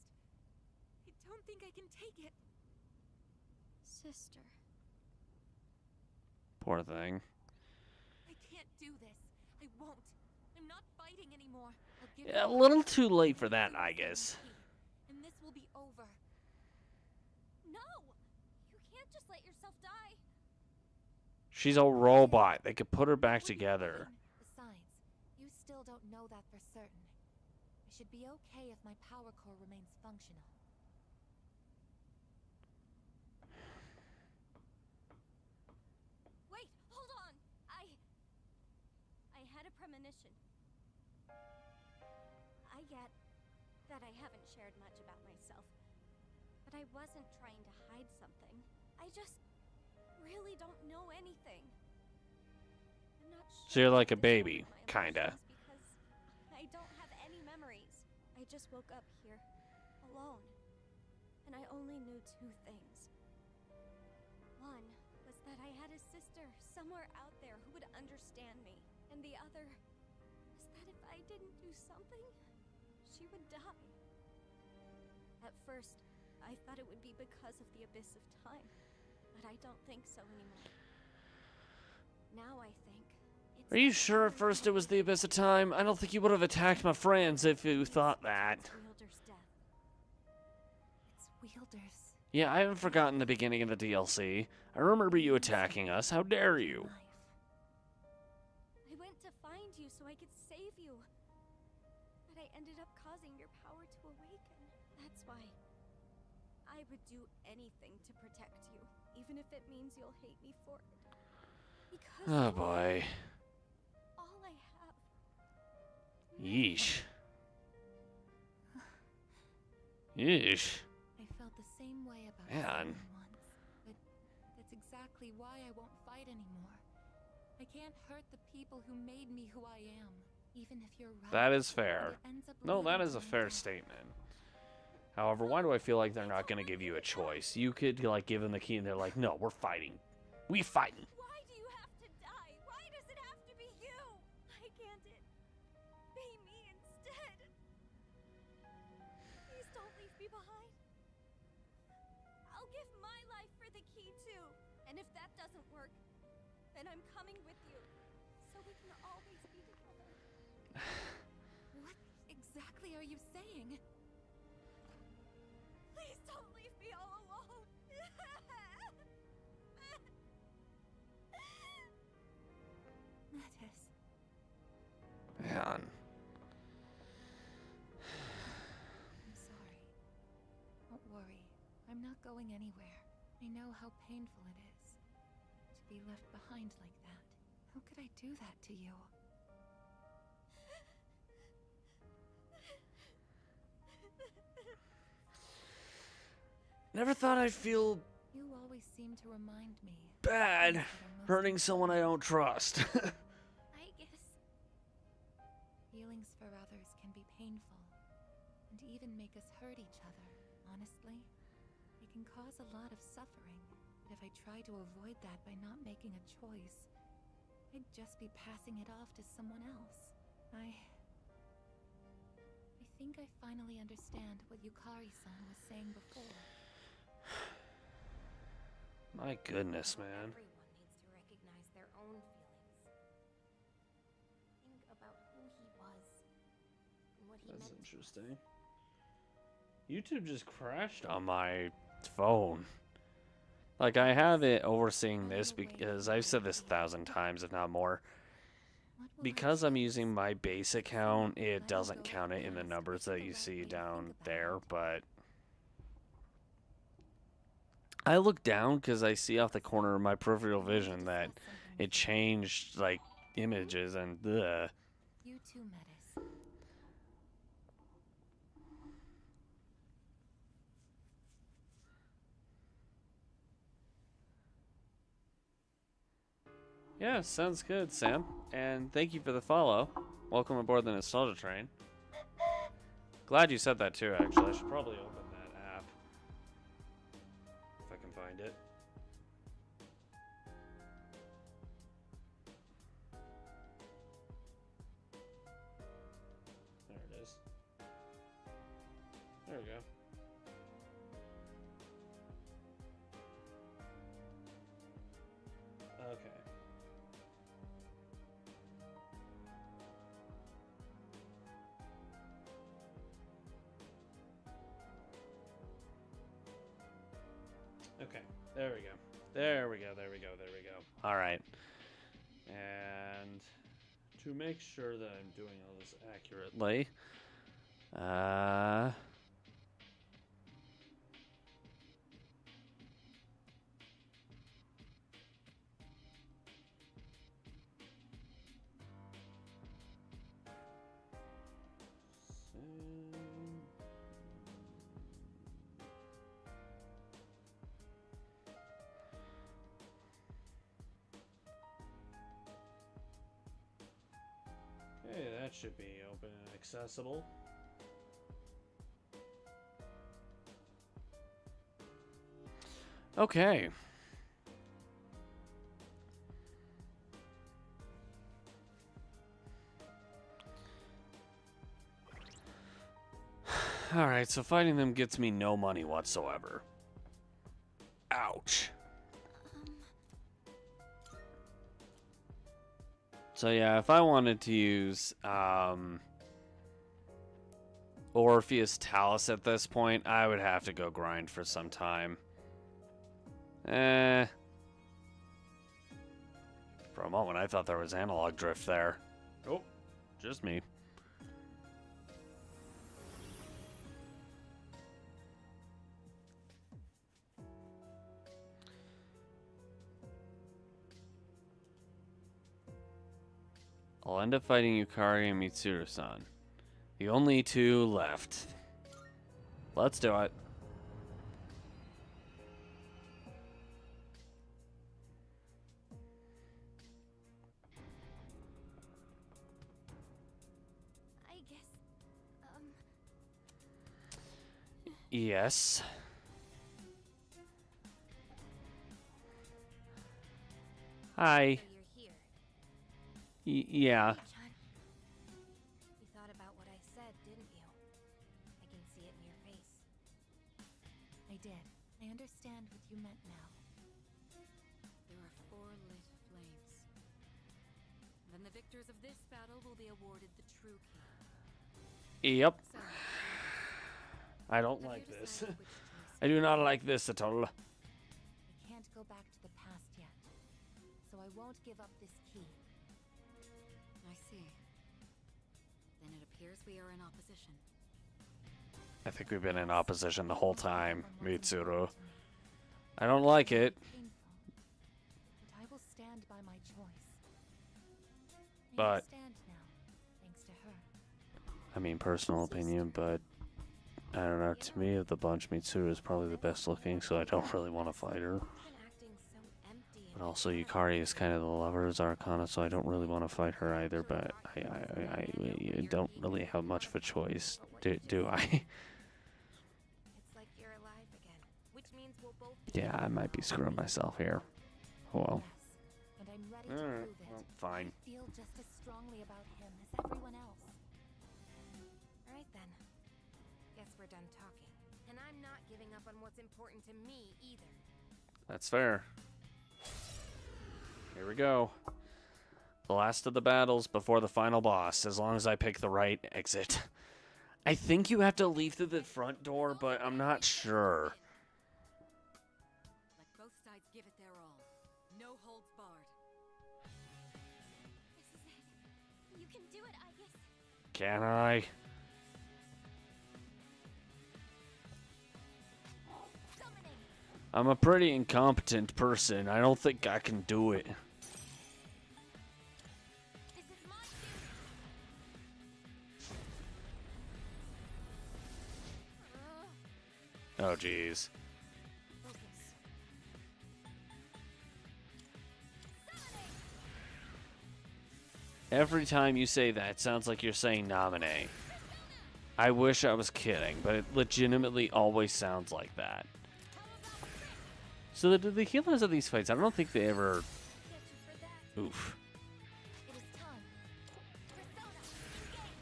I don't think I can take it. Sister. Poor thing. I can't do this. I won't. I'm not fighting anymore. I'll give Yeah, a you little too late for that, I guess. and this will be over. No! You can't just let yourself die. She's a robot. They could put her back What do you together. mean? Besides, you still don't know that for certain. I should be okay if my power core remains functional. Wait, hold on. I had a premonition. I get that I haven't shared much about myself, but I wasn't trying to hide something. I just really don't know anything. I'm not sure. So you're like a how to baby, describe my kinda. emotions because I don't have any memories. I just woke up here, alone, and I only knew 2 things. One was that I had a sister somewhere out there who would understand me, and the other was that if I didn't do something, she would die. At first, I thought it would be because of the abyss of time, but I don't think so anymore. now I think it's Are you sure at first it was the Abyss of Time? I don't think you would have attacked my friends if you thought that. it's Wielder's death. It's Wielder's Yeah, I haven't forgotten the beginning of the DLC. I remember you attacking us. How dare you? life. I went to find you so I could save you. But I ended up causing your power to awaken. That's why I would do anything to protect you, even if it means you'll hate me for it. Because Oh boy. all I have. Yeesh. Yeesh. I felt the same way about Man. someone once, but that's exactly why I won't fight anymore. I can't hurt the people who made me who I am, even if you're right. That is fair. It ends up No, leading that is to a my fair death. statement. However, why do I feel like they're not going to give you a choice? You could, like, give them the key and they're like, no, we're fighting. We fighting. Why do you have to die? Why does it have to be you? Why can't it be me instead? Please don't leave me behind. I'll give my life for the key too. And if that doesn't work, then I'm coming with you. So we can always be together. What exactly are you saying? Please don't leave me all alone. Mattis. Man. I'm sorry. Don't worry. I'm not going anywhere. I know how painful it is to be left behind like that. How could I do that to you? Never thought I'd feel You always seem to remind me of bad things that are most hurting someone I don't trust. I guess. Feelings for others can be painful, and even make us hurt each other, honestly. It can cause a lot of suffering, but if I try to avoid that by not making a choice, I'd just be passing it off to someone else. I think I finally understand what Yukari-san was saying before. My goodness, man. Everyone needs to recognize their own feelings. Think about who he was and what he That's meant. interesting. YouTube just crashed on my phone. Like, I have it overseeing this because I've said this 1,000 times, if not more. What will I Because I'm choose? using my base account, it Let me doesn't go count it in the fast, numbers which that is you the see right way to down think about there, it. but I look down because I see off the corner of my peripheral vision that it changed, like, images and ugh. You too, Mattis. Yeah, sounds good, Sam. And thank you for the follow. Welcome aboard the Nostalgia Train. Glad you said that too, actually. I should probably open that app. If I can find it. There it is. There we go. Okay. Okay, there we go. There we go, there we go, there we go. All right. And to make sure that I'm doing all this accurately, okay, that should be open and accessible. Okay. Alright, so fighting them gets me no money whatsoever. Ouch. So yeah, if I wanted to use Orpheus Talus at this point, I would have to go grind for some time. For a moment, I thought there was analog drift there. Oh, just me. I'll end up fighting Yukari and Mitsuru-san. The only two left. Let's do it. I guess, Yes. Hi. so you're here. Yeah. Hey, Chun. You thought about what I said, didn't you? I can see it in your face. I did. I understand what you meant now. There are 4 lit flames. Then the victors of this battle will be awarded the true key. Yep. So, I don't have like you this. decided which choice I do not like this at all. I can't go back to the past yet, so I won't give up this key. I see. Then it appears we are in opposition. I think we've been in opposition the whole time, From what's Mitsuru. important to me. I don't like it. Painful, but I will stand by my choice. I But- understand now, thanks to her. I mean, personal opinion, but I don't know. To me, of the bunch, Mitsuru is probably the best looking, so I don't really want to fight her. You've been acting so empty and But also, Yukari is kind of the lover's arcana, so I don't really want to fight her either. But I don't really have much of a choice, do I? It's like you're alive again, which means we'll both Yeah, I might be screwing myself here. Oh well. Yes, and I'm ready to Alright, prove it. well, fine. I feel just as strongly about him as everyone else. Alright then. Guess we're done talking. And I'm not giving up on what's important to me either. That's fair. Here we go. The last of the battles before the final boss, as long as I pick the right exit. I think you have to leave through the front door, but I'm not sure. Let both sides give it their all. No holds barred. This is it. You can do it, Aigis. Can I? Summoning. I'm a pretty incompetent person. I don't think I can do it. This is my duty. Oh, jeez. Focus. Summoning. Every time you say that, it sounds like you're saying nominee. I wish I was kidding, but it legitimately always sounds like that. So the healers of these fights, I don't think they ever... Get you for that. Oof. It is time. Persona.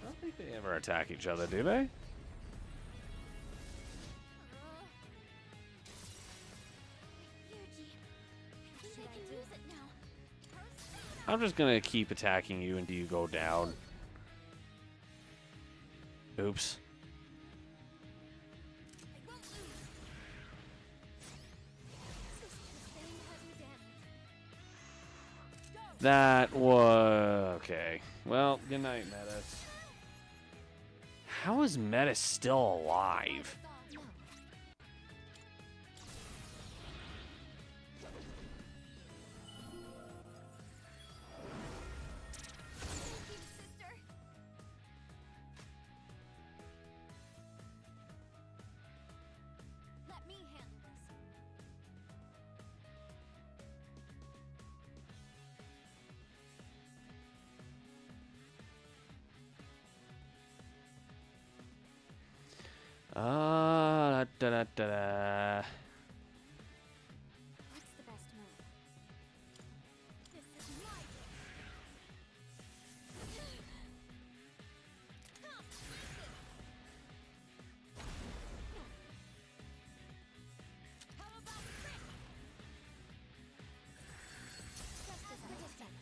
I don't think they ever attack each other, do they? Yuji. I think I can use it now. Persona. I'm just gonna keep attacking you until you go down. Oops. I won't lose. Sustained heavy damage. Go. That was... Okay. Well, good night, Metis. How is Metis still alive? No. Thank you, sister. Let me handle this. Da. What's the best move? This is my How about trick? Just as predicted.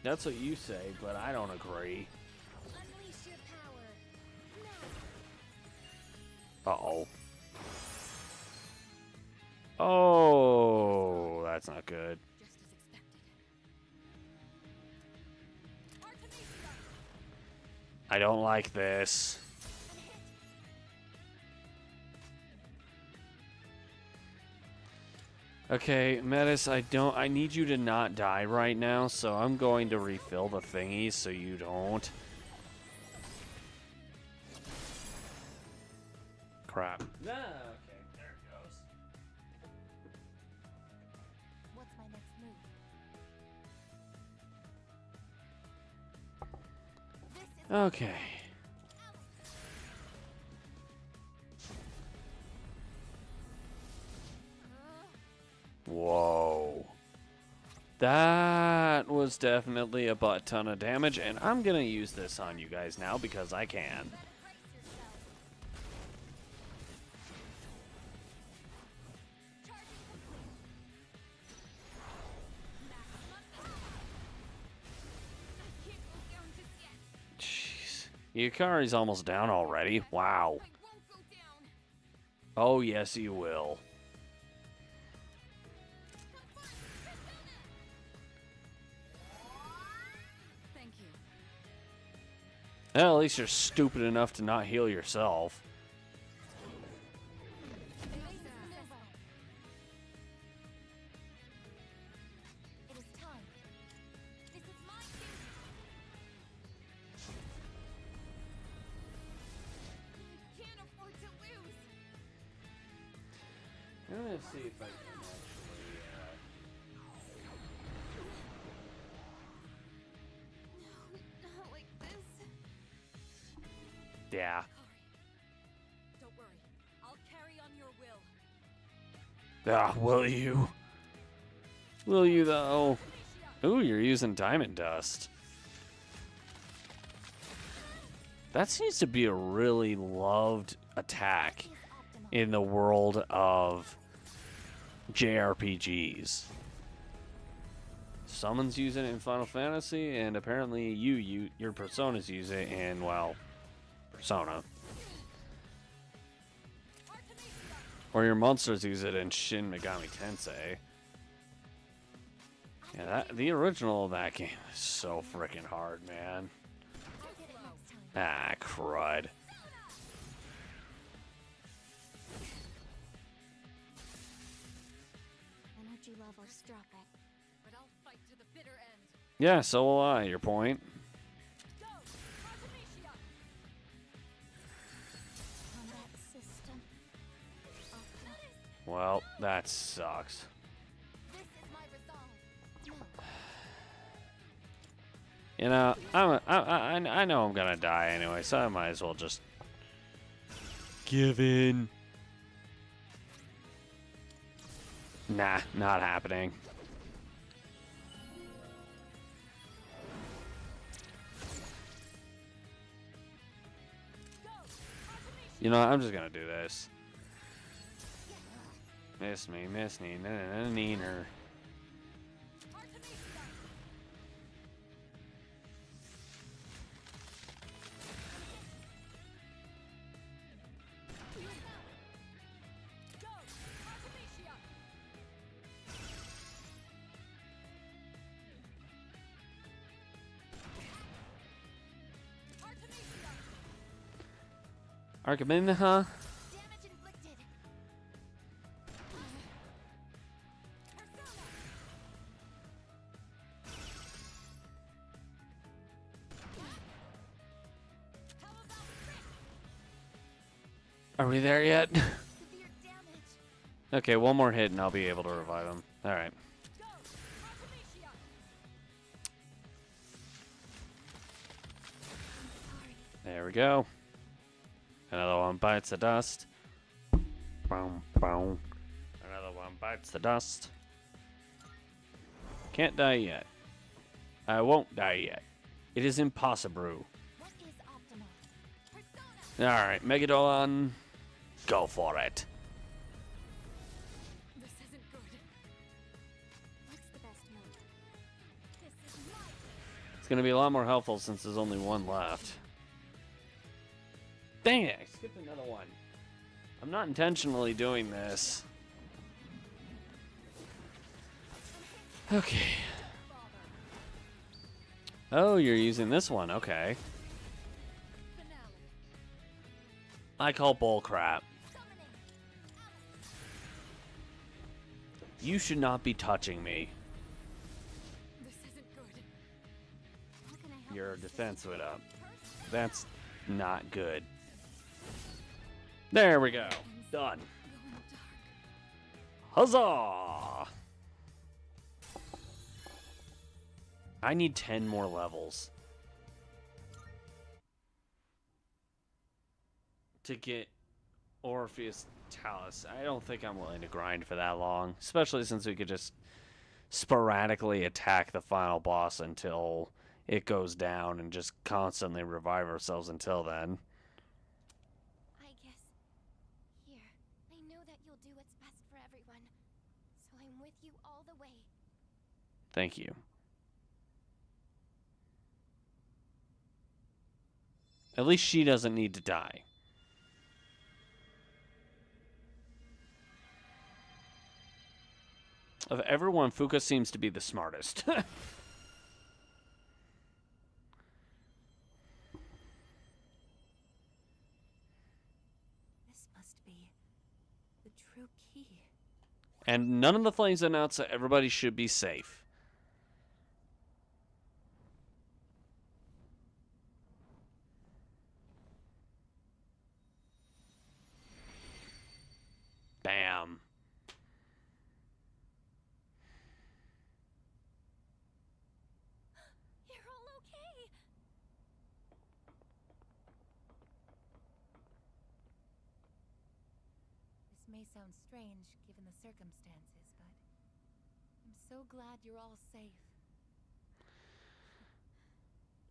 That's what you say, but I don't agree. Unleash your power. Now. Uh-oh. Oh, that's not good. Just as expected. I don't like this. Okay, Metis, I need you to not die right now, so I'm going to refill the thingies so you don't. Crap. Ah, okay, there it goes. What's my next move? Okay. Whoa. That was definitely a butt ton of damage, and I'm gonna use this on you guys now because I can. Jeez. Yukari's almost down already. Wow. Oh, yes, you will. Thank you. Well, at least you're stupid enough to not heal yourself. It is time. This is my cue. Can't afford to lose. I'm gonna see if I can actually. Not like this. Yeah. Don't worry. I'll carry on your will. Ah, will you? Will you, though? Ooh, you're using diamond dust. That seems to be a really loved attack in the world of JRPGs. Summons use it in Final Fantasy, and apparently your personas use it in, well, Persona. Or your monsters use it in Shin Megami Tensei. Yeah, the original of that game is so freaking hard, man. I'll get it next time. Ah, crud. Energy levels dropping. But I'll fight to the bitter end. Yeah, so will I, your point. Go! Artemisia! Combat system. Offline. Well, that sucks. This is my resolve. No. You know, I know I'm gonna die anyway, so I might as well just give in. Nah, not happening. You know, I'm just gonna do this. Miss me, neener. Go! Artemisia! Artemisia! Arkaminha, huh? Damage inflicted. Persona! How about Rick? Are we there yet? Severe damage. Okay, one more hit and I'll be able to revive him. Alright. Go! Artemisia! There we go. Another one bites the dust. Boom, boom. Another one bites the dust. Can't die yet. I won't die yet. It is impossible. What is optimal? Persona. Alright, Megadolon. Go for it. This isn't good. What's the best move? This is my It's going to be a lot more helpful since there's only one left. Dang it, I skipped another one. I'm not intentionally doing this. Okay. Oh, you're using this one. Okay. I call bull crap. You should not be touching me. This isn't good. How can I help Your you? defense went up. That's not good. There we go. Done. Going dark. Huzzah! I need 10 more levels to get Orpheus Talus. I don't think I'm willing to grind for that long, especially since we could just sporadically attack the final boss until it goes down and just constantly revive ourselves until then. I guess. Here. I know that you'll do what's best for everyone. So I'm with you all the way. Thank you. At least she doesn't need to die. Of everyone, Fuka seems to be the smartest. This must be the true key. And none of the flames announce that everybody should be safe. Bam. You're all okay. This may sound strange given the circumstances, but I'm so glad you're all safe.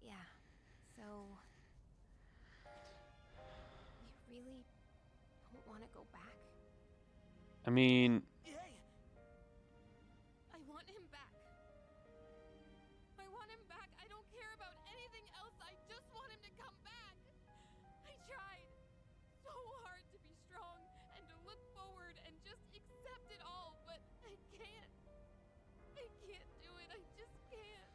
Yeah. So. You really don't want to go back? I mean, I want him back. I want him back. I don't care about anything else. I just want him to come back. I tried so hard to be strong and to look forward and just accept it all, but I can't. I can't do it. I just can't.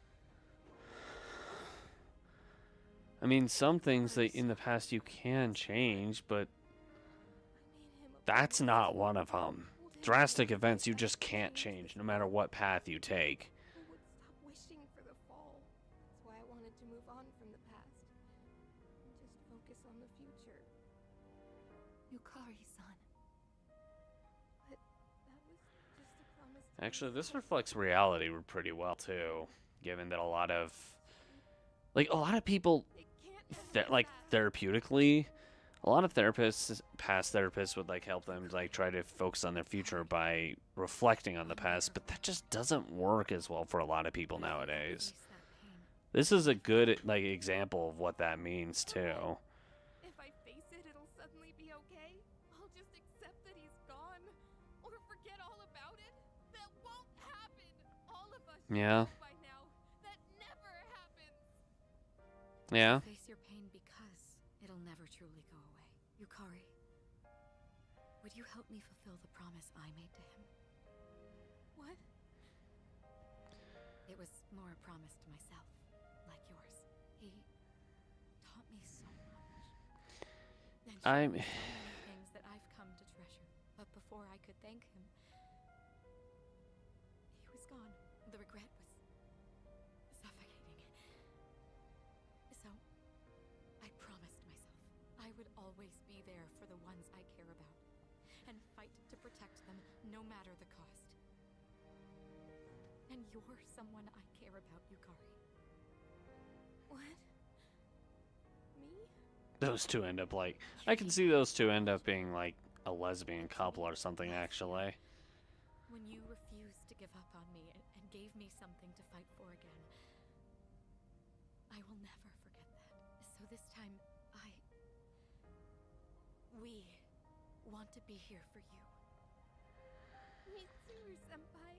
I mean, some things that in the past you can change, but that's not one of them. Drastic events you just can't change, no matter what path you take. I would stop wishing for the fall. That's why I wanted to move on from the past. And just focus on the future. Yukari-san. But that was just a promise to Actually, this myself. reflects reality pretty well, too. Given that a lot of people, It can't end like, fast. therapeutically, a lot of therapists, past therapists would, like, help them, like, try to focus on their future by reflecting on the past, but that just doesn't work as well for a lot of people nowadays. Release that pain. This is a good, like, example of what that means, too. If I face it, it'll suddenly be okay. I'll just accept that he's gone or forget all about it. That won't happen. All of us should Yeah. know by now. That never happens. Yeah? Face your pain because it'll never truly go away. Yukari, would you help me fulfill the promise I made to him? What? It was more a promise to myself, like yours. He taught me so much. And I'm- showed me so many things that I've come to treasure. But before I could thank him, he was gone. The regret was suffocating. So, I promised myself I would always be there for the ones I care about and fight to protect them no matter the cost. And you're someone I care about, Yukari. What? Me? Those two end up, like, I can see those two end up being, like, a lesbian couple or something, actually. When you refused to give up on me and gave me something to fight for again, I will never forget that. So this time, we want to be here for you. Me too, Senpai.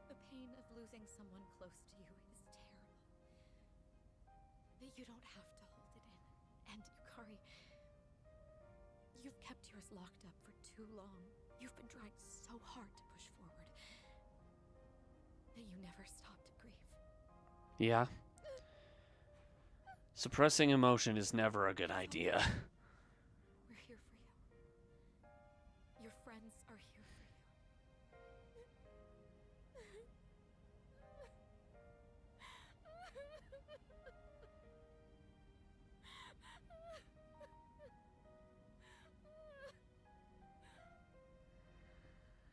The pain of Losing someone close to you is terrible. But you don't have to hold it in. And Yukari, you've kept yours locked up for too long. You've been trying so hard to push forward that you never stop to grieve. Yeah. Suppressing emotion is never a good idea. We're here for you. Your friends are here for you.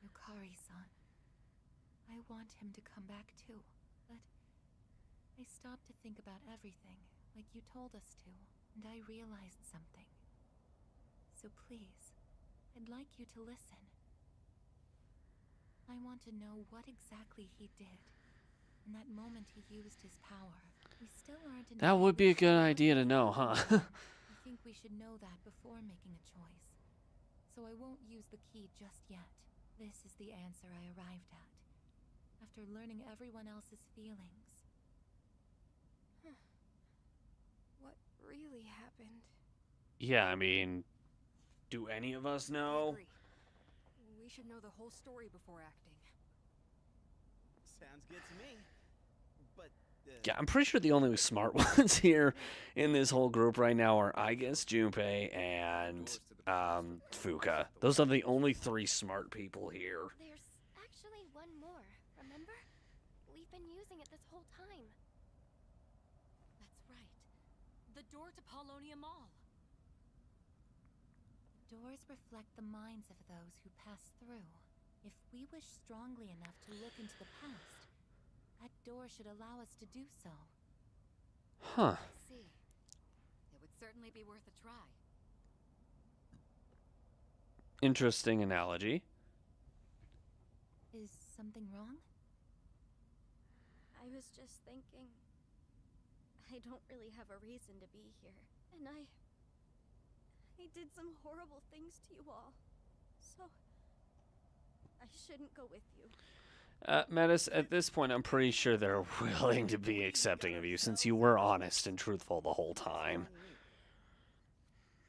Yukari-san, I want him to come back too, but I stopped to think about everything, like you told us to, and I realized something. So please, I'd like you to listen. I want to know what exactly he did. In that moment he used his power. We still aren't entirely That would be a good sure idea to what know, he huh? did. I think we should know that before making a choice. So I won't use the key just yet. This is the answer I arrived at, after learning everyone else's feelings. What really happened? Yeah, I mean, do any of us know? We should know the whole story before acting. Sounds good to me. But Yeah, I'm pretty sure the only smart ones here in this whole group right now are Aigis, Junpei, and Fuka. Those are the only 3 smart people here. There's actually one more, remember? We've been using it this whole time. That's right. The door to Paulownia Mall. Doors reflect the minds of those who pass through. If we wish strongly enough to look into the past, that door should allow us to do so. Huh. I see. It would certainly be worth a try. Interesting analogy. Is something wrong? I was just thinking, I don't really have a reason to be here. And I did some horrible things to you all. So, I shouldn't go with you. Metis, at this point, I'm pretty sure they're willing to be accepting of you since you were honest and truthful the whole time.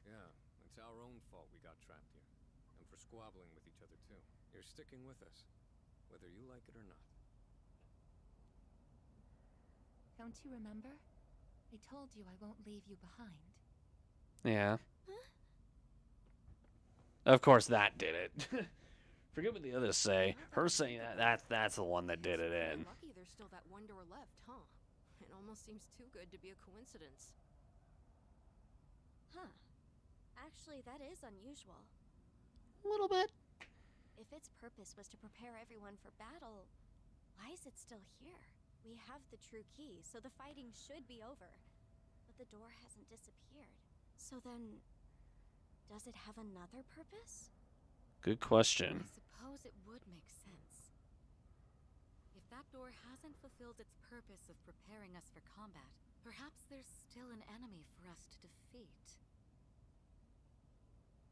Yeah, it's our own fault we got trapped here. And for squabbling with each other, too. You're sticking with us, whether you like it or not. Don't you remember? I told you I won't leave you behind. Yeah. Of course, that did it. Forget what the others say. Her saying that's the one that did it in. Lucky there's still that one door left, huh? It almost seems too good to be a coincidence. Huh. Actually, that is unusual. A little bit. If its purpose was to prepare everyone for battle, why is it still here? We have the true key, so the fighting should be over. But the door hasn't disappeared. So then, does it have another purpose? Good question. I suppose it would make sense. If that door hasn't fulfilled its purpose of preparing us for combat, perhaps there's still an enemy for us to defeat.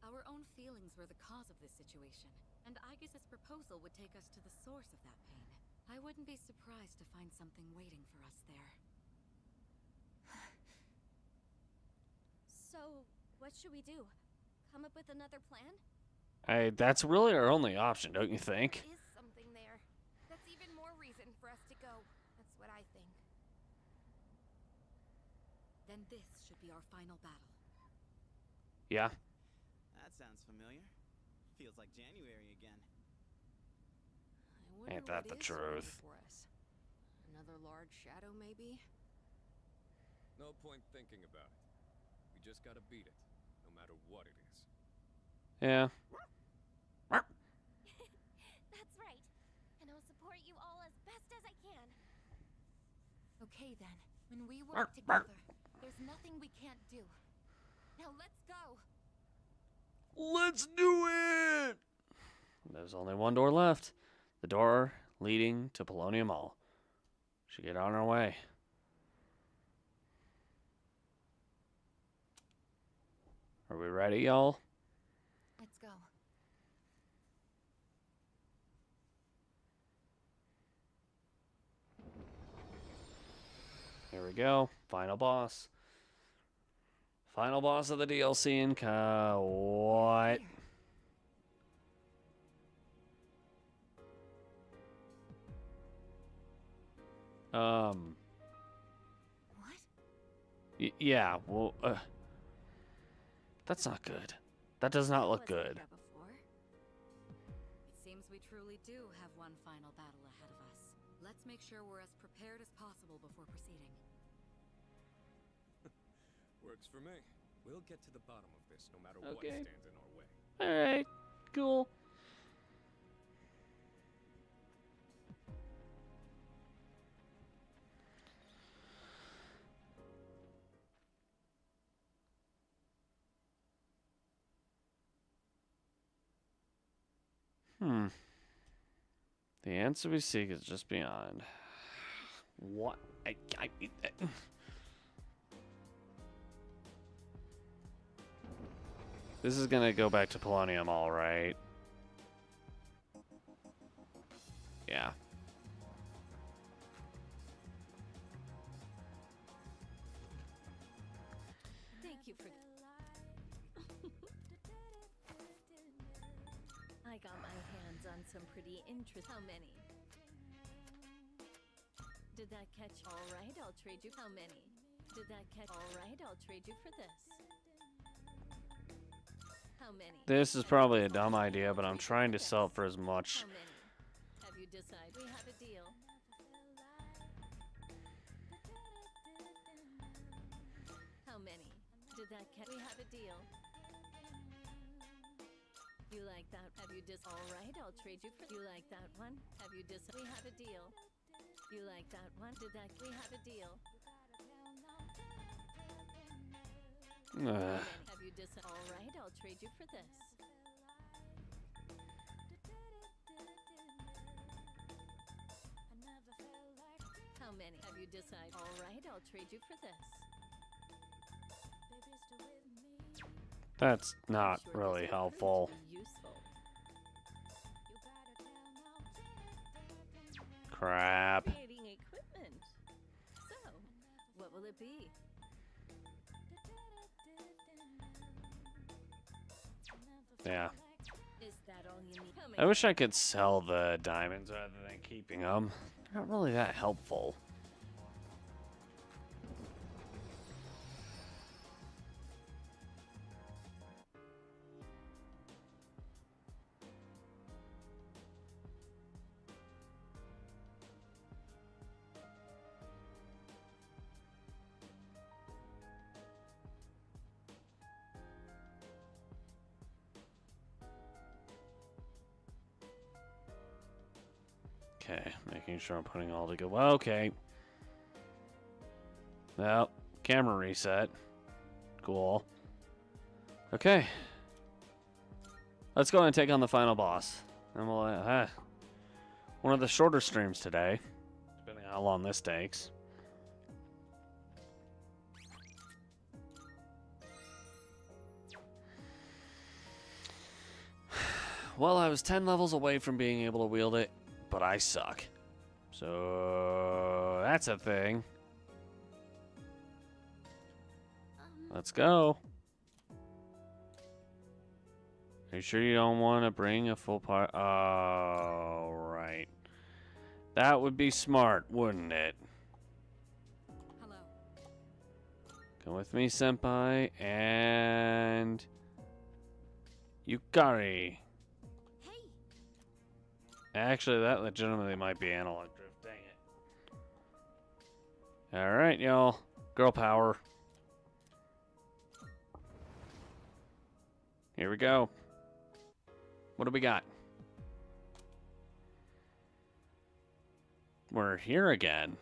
Our own feelings were the cause of this situation, and Aigis' proposal would take us to the source of that pain. I wouldn't be surprised to find something waiting for us there. So, what should we do? Come up with another plan? That's really our only option, don't you think? There is something there. That's even more reason for us to go. That's what I think. Then this should be our final battle. Yeah. that sounds familiar. Feels like January again. I wonder Ain't that what the is waiting truth? for us. Another large shadow, maybe? No point thinking about it. We just gotta beat it, no matter what it is. Yeah. That's right. And I'll support you all as best as I can. Okay then, when we work together, there's nothing we can't do. Now let's go! Let's do it! There's only one door left. The door leading to Paulownia Mall. Should get on our way. Are we ready, y'all? Let's go. we go. Final boss. Final boss of the DLC in what? What? Yeah, well, that's not good. That does not look Wasn't good. here before. It seems we truly do have one final battle ahead of us. Let's make sure we're as prepared as possible before proceeding. Works for me. We'll get to the bottom of this no matter what Okay. stands in our way. Alright, cool. The answer we seek is just beyond. What? This is gonna go back to Polonium, all right. Yeah. Thank you for... I got my hands on some pretty interest. How many? Did that catch? All right, I'll trade you. How many? Did that catch? All right, I'll trade you for this. How many? This is probably a dumb idea, but I'm trying to sell it for as much. How many? Have you decided? We have a deal. How many? Did that catch? We have a deal. You like that? Have you all right, I'll trade you for... You like that one? Have you We have a deal. You like that one? Did that... We have a deal. Have you all right, I'll trade you for this. How many? Have you decided? All right, I'll trade you for this. That's not really helpful. Useful. Crap. Creating equipment. So, what will it be? Yeah. Is that all you need? How I wish I could sell the diamonds rather than keeping them. They're not really that helpful. Okay, making sure I'm putting all together. Well, okay. Well, camera reset. Cool. Okay. Let's go and take on the final boss. And we'll one of the shorter streams today, depending on how long this takes. Well, I was 10 levels away from being able to wield it, but I suck. So that's a thing. Let's go. Are you sure you don't want to bring a full part? Oh, right. That would be smart, wouldn't it? Hello. Come with me, senpai, and Yukari. Hey, Actually, that legitimately might be analog drift. Dang it. All right, y'all. Girl power. Here we go. What do we got? We're here again.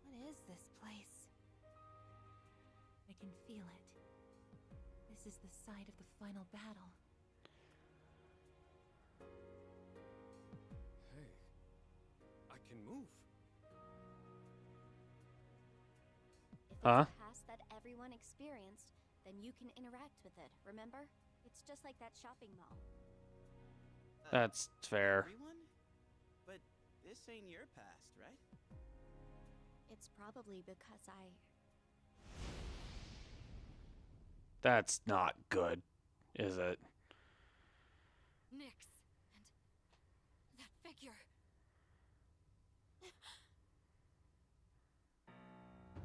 What is this place? I can feel it. This is the site of the final battle. Hey, I can move. if it's Huh? a past that everyone experienced, then you can interact with it, remember? It's just like that shopping mall. That's fair. Everyone? But this ain't your past, right? It's probably because I... That's not good, is it? Nyx. And that figure.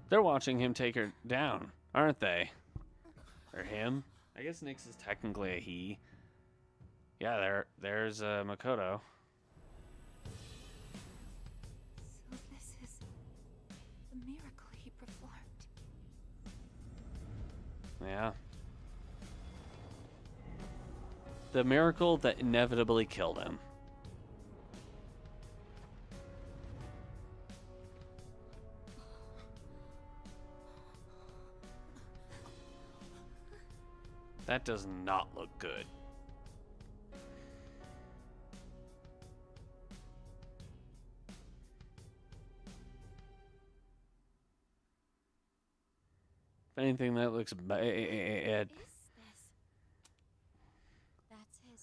They're watching him take her down, aren't they? Or him? I guess Nyx is technically a he. Yeah, there's Makoto. So this is the miracle he performed. Yeah. The miracle that inevitably killed him. That does not look good. If anything, that looks bad. What is this? That's his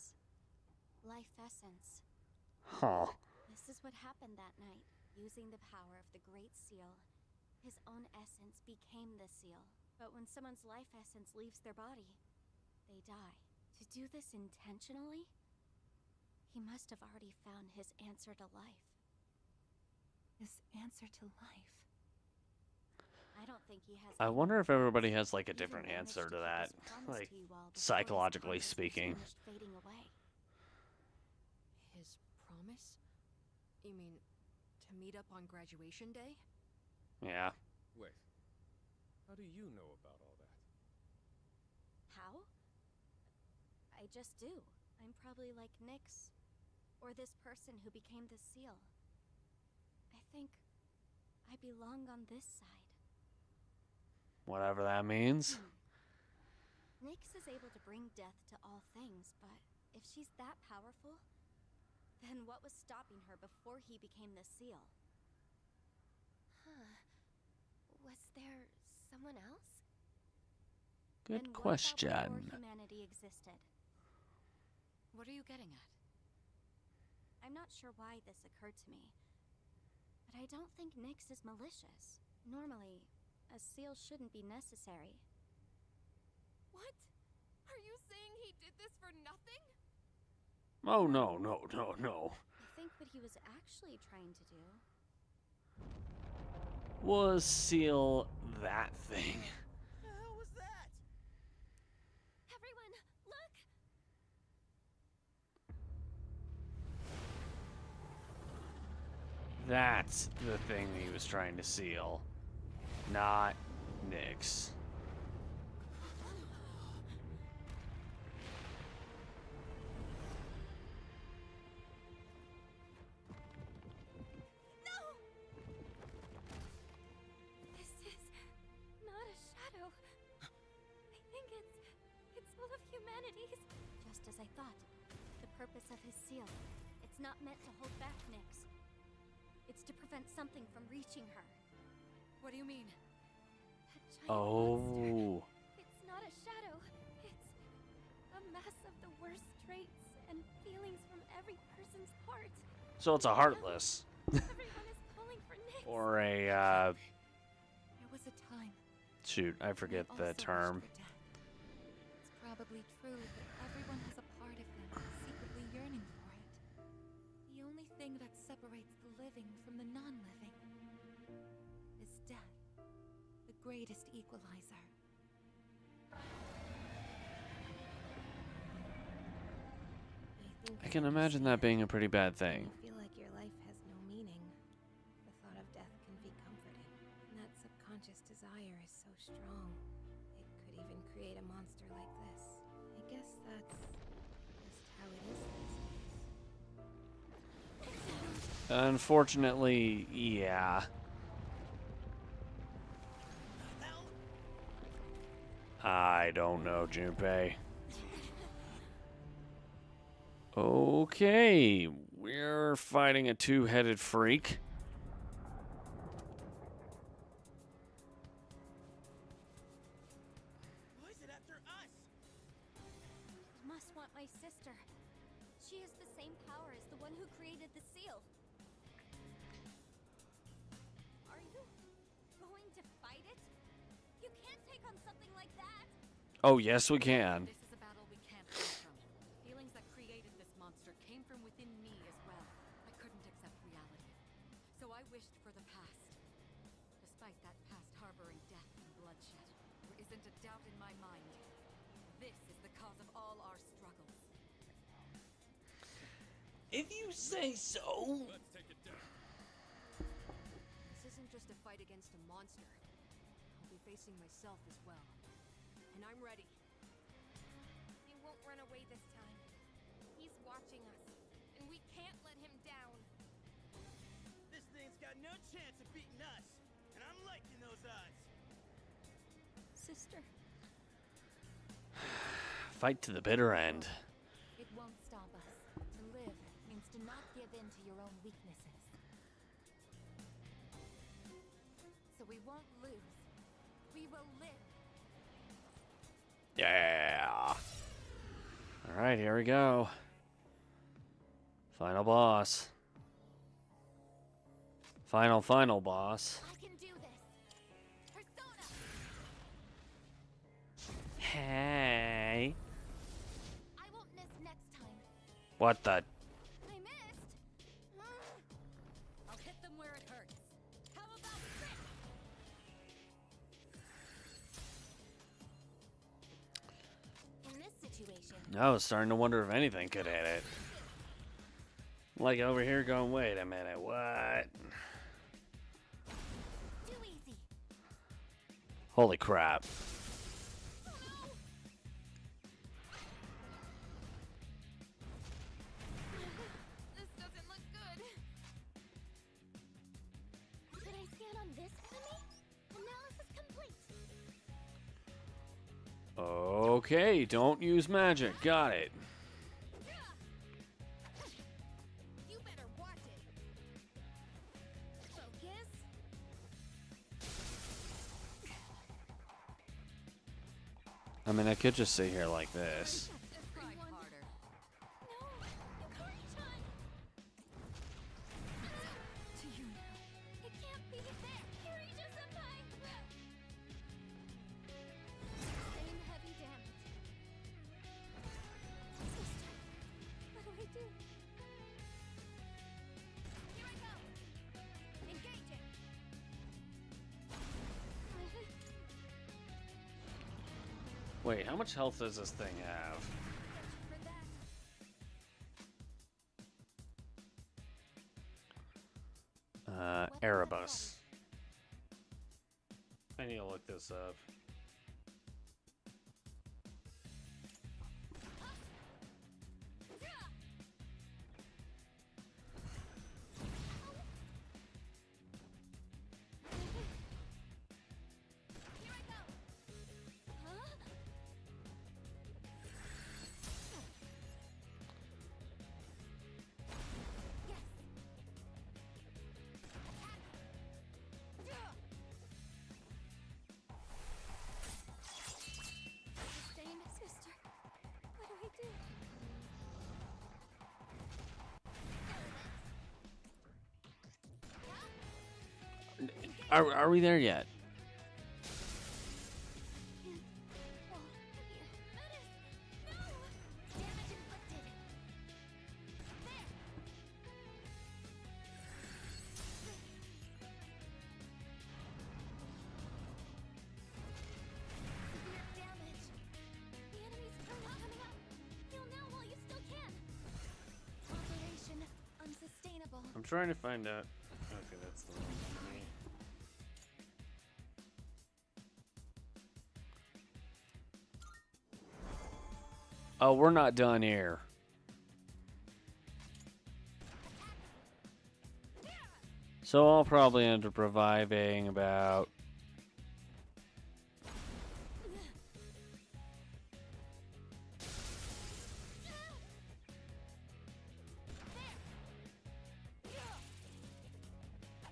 life essence. Huh. This is what happened that night. Using the power of the Great Seal, his own essence became the seal. But when someone's life essence leaves their body, they die. To do this intentionally, he must have already found his answer to life. His answer to life. I don't think he has. I any wonder if regrets. everybody has like a Even different managed answer to to keep that, his promise like to you all before his psychologically consciousness speaking. finished fading away. His promise? You mean to meet up on graduation day? Yeah. Wait. How do you know about all that? How? I just do. I'm probably like Nyx, or this person who became the seal. I think I belong on this side. Whatever that means. Nyx is able to bring death to all things, but if she's that powerful, then what was stopping her before he became the seal? Huh. Was there someone else? Good And what about question. before humanity existed? What are you getting at? I'm not sure why this occurred to me, but I don't think Nyx is malicious. Normally, a seal shouldn't be necessary. What? Are you saying he did this for nothing? Oh, no, no, no, no. I think what he was actually trying to do... Was seal that thing? The hell was that? Everyone, look! That's the thing that he was trying to seal. Not Nyx. This is not a shadow. I think it's full of humanities. Just as I thought. The purpose of his seal. It's not meant to hold back Nyx. It's to prevent something from reaching her. What do you mean? That giant monster. Oh. It's not a shadow. It's a mass of the worst traits and feelings from every person's heart. So it's a heartless. Everyone is calling for Nyx. Or a, There was a time. shoot, I forget when I the also term. wished for death. It's probably true that everyone has a part of them secretly yearning for it. The only thing that separates the living from the non-living is death, the greatest equalizer. I can imagine that being a pretty bad thing. You feel like your life has no meaning. The thought of death can be comforting. And that subconscious desire is so strong. It could even create a monster like this. I guess that's just how it is these days. Unfortunately, yeah. I don't know, Junpei. Okay, we're fighting a two-headed freak. Why is it after us? You must want my sister. She has the same power as the one who created the seal. Are you from something like that. Oh, yes, we can. This is a battle we can't run from. Feelings that created this monster came from within me as well. I couldn't accept reality. So I wished for the past. Despite that past harboring death and bloodshed, there isn't a doubt in my mind. This is the cause of all our struggles. If you say so. Let's take it down. This isn't just a fight against a monster. I'll be facing myself as well. And I'm ready. He won't run away this time. He's watching us, and we can't let him down. This thing's got no chance of beating us, and I'm liking those odds. Sister. Fight to the bitter end. It won't stop us. To live means to not give in to your own weaknesses. So we won't lose. We will live. Yeah. All right, here we go. Final boss. Final boss. I can do this. Persona. Hey. I won't miss next time. What the? I missed. I'll hit them where it hurts. How about this? In this situation, I was starting to wonder if anything could hit it. Like over here going, wait a minute, what? too easy. Holy crap. This doesn't look good. Should I scan on this enemy? Analysis complete. Okay, don't use magic. Got it. You better watch it. Focus. I mean, I could just sit here like this. Try harder. No, Yukari-chan. To you now. It can't be there. Kiriju-senpai. Sustain heavy damage. Sister, what do I do? Here I go. Engage it. Wait, how much health does this thing have? For that. Erebus. I need to look this up. Here I go. Huh? Yes. Sustained, sister. What do I do? Are we there yet? Oh, here. No! Damage inflicted. There. Severe damage. The enemy's turn coming up. Heal now while you still can. Operation unsustainable. I'm trying to find out. Okay, that's the one for me. Oh, we're not done here. So I'll probably end up reviving about...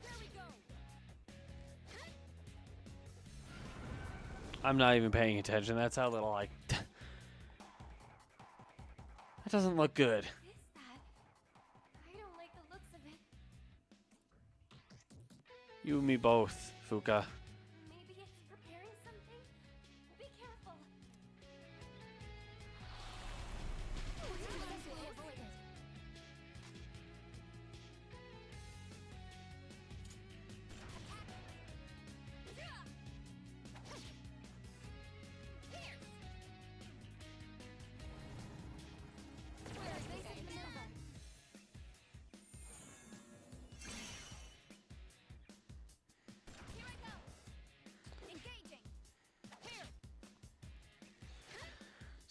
There we go. I'm not even paying attention. That's how little I... That doesn't look good. What is that? I don't like the looks of it. You and me both, Fuka. Maybe it's preparing something?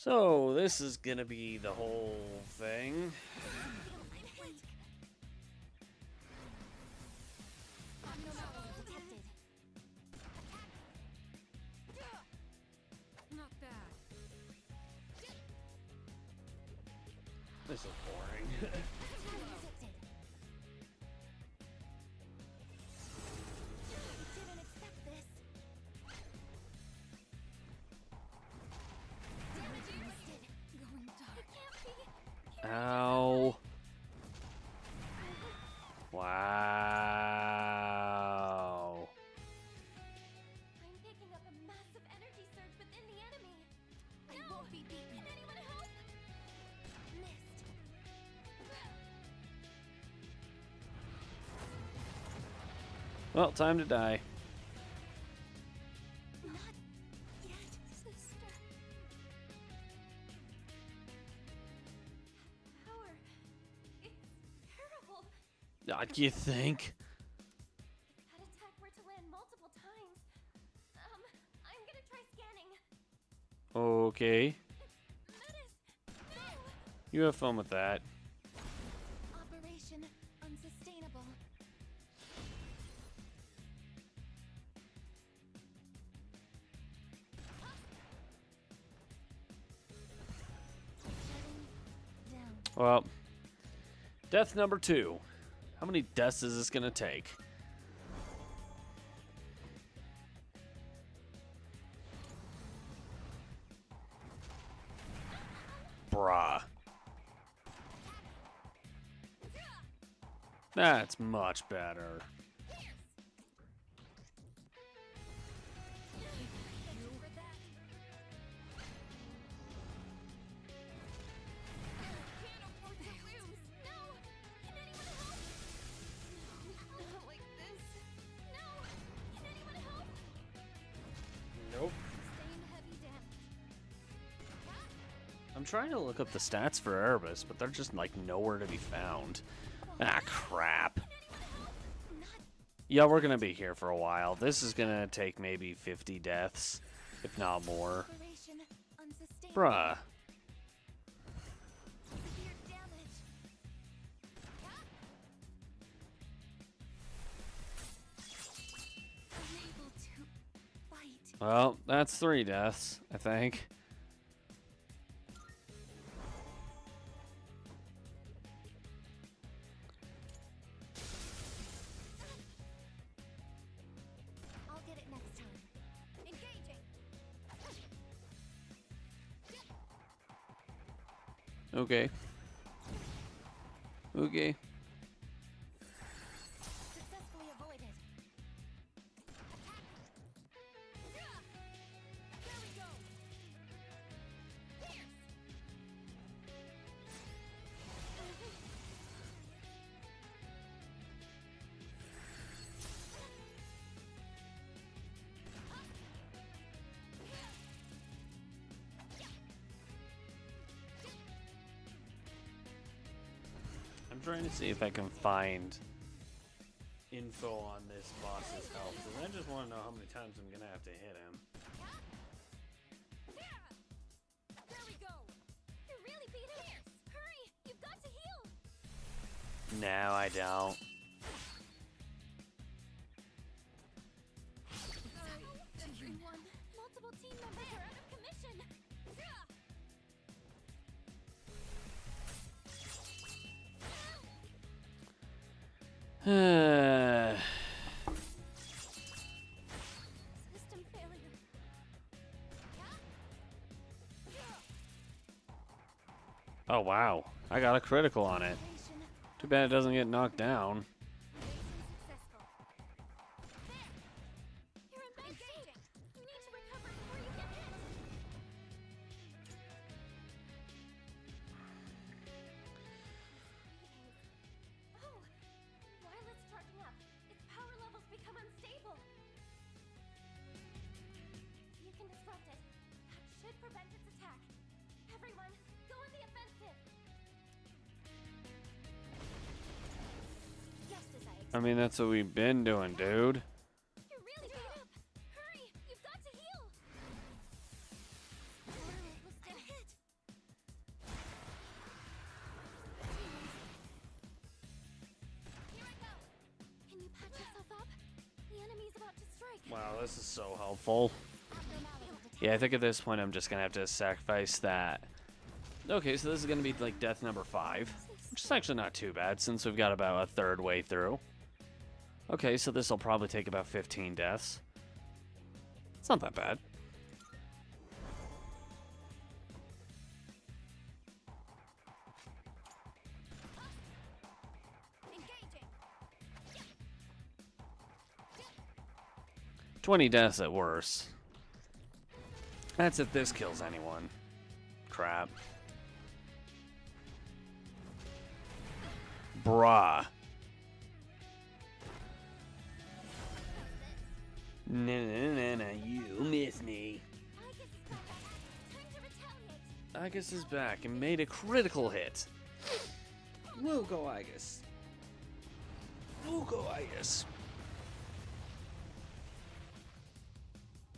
So, this is gonna be the whole thing. Not bad. This is boring. Didn't expect this. Going dark. Ow. Wow. I'm picking up a massive energy surge within the enemy. I won't be beaten. Can anyone help? Missed. Well, time to die. Not yet, sister. Power. It's terrible. You think? If that attack were to land multiple times, I'm gonna try scanning. Okay. Menace! No! You have fun with that. Operation unsustainable. Shutting down. Well, death number 2. How many deaths is this gonna take? Bruh. That's much better. Can't afford to lose. No! Can anyone help? No, not like this. No! Can anyone help? Nope. Sustain heavy damage. I'm trying to look up the stats for Erebus, but they're just like nowhere to be found. Ah, crap. Yeah, we're gonna be here for a while. This is gonna take maybe 50 deaths, if not more. Operation unsustainable. Bruh. Severe damage. Unable to fight. Well, that's 3 deaths, I think. I'll get it next time. Engaging. Okay. Okay. Successfully avoided. There we go. Pierce. I'm trying to see if I can find info on this boss's health, because I just want to know how many times I'm gonna have to hit him. There we go. You really beat him. Pierce. Hurry! You've got to heal. No, I don't. Everyone. Multiple team members are out of commission. System failure. Oh, wow. I got a critical on it. Operation Too bad it doesn't get knocked down. Mission successful. There. You're in bad shape. You need to recover before you get hit. Oh, wireless charging up. Its power levels become unstable. You can disrupt it. That should prevent its attack. Everyone, go on the offensive. Just as I I mean, that's what we've been doing, dude. You're really beat up. Hurry! You've got to heal. Power was still hit. Wow, this is so helpful. Yeah, I think at this point I'm just gonna have to sacrifice that. Okay, so this is gonna be like death number 5, which is actually not too bad since we've got about a third way through. Okay, so this will probably take about 15 deaths. It's not that bad. Engaging. 20 deaths at worst. That's if this kills anyone. Crap. Bruh. No, you miss me. Aigis is back and made a critical hit. We'll go Aigis. We'll go Aigis.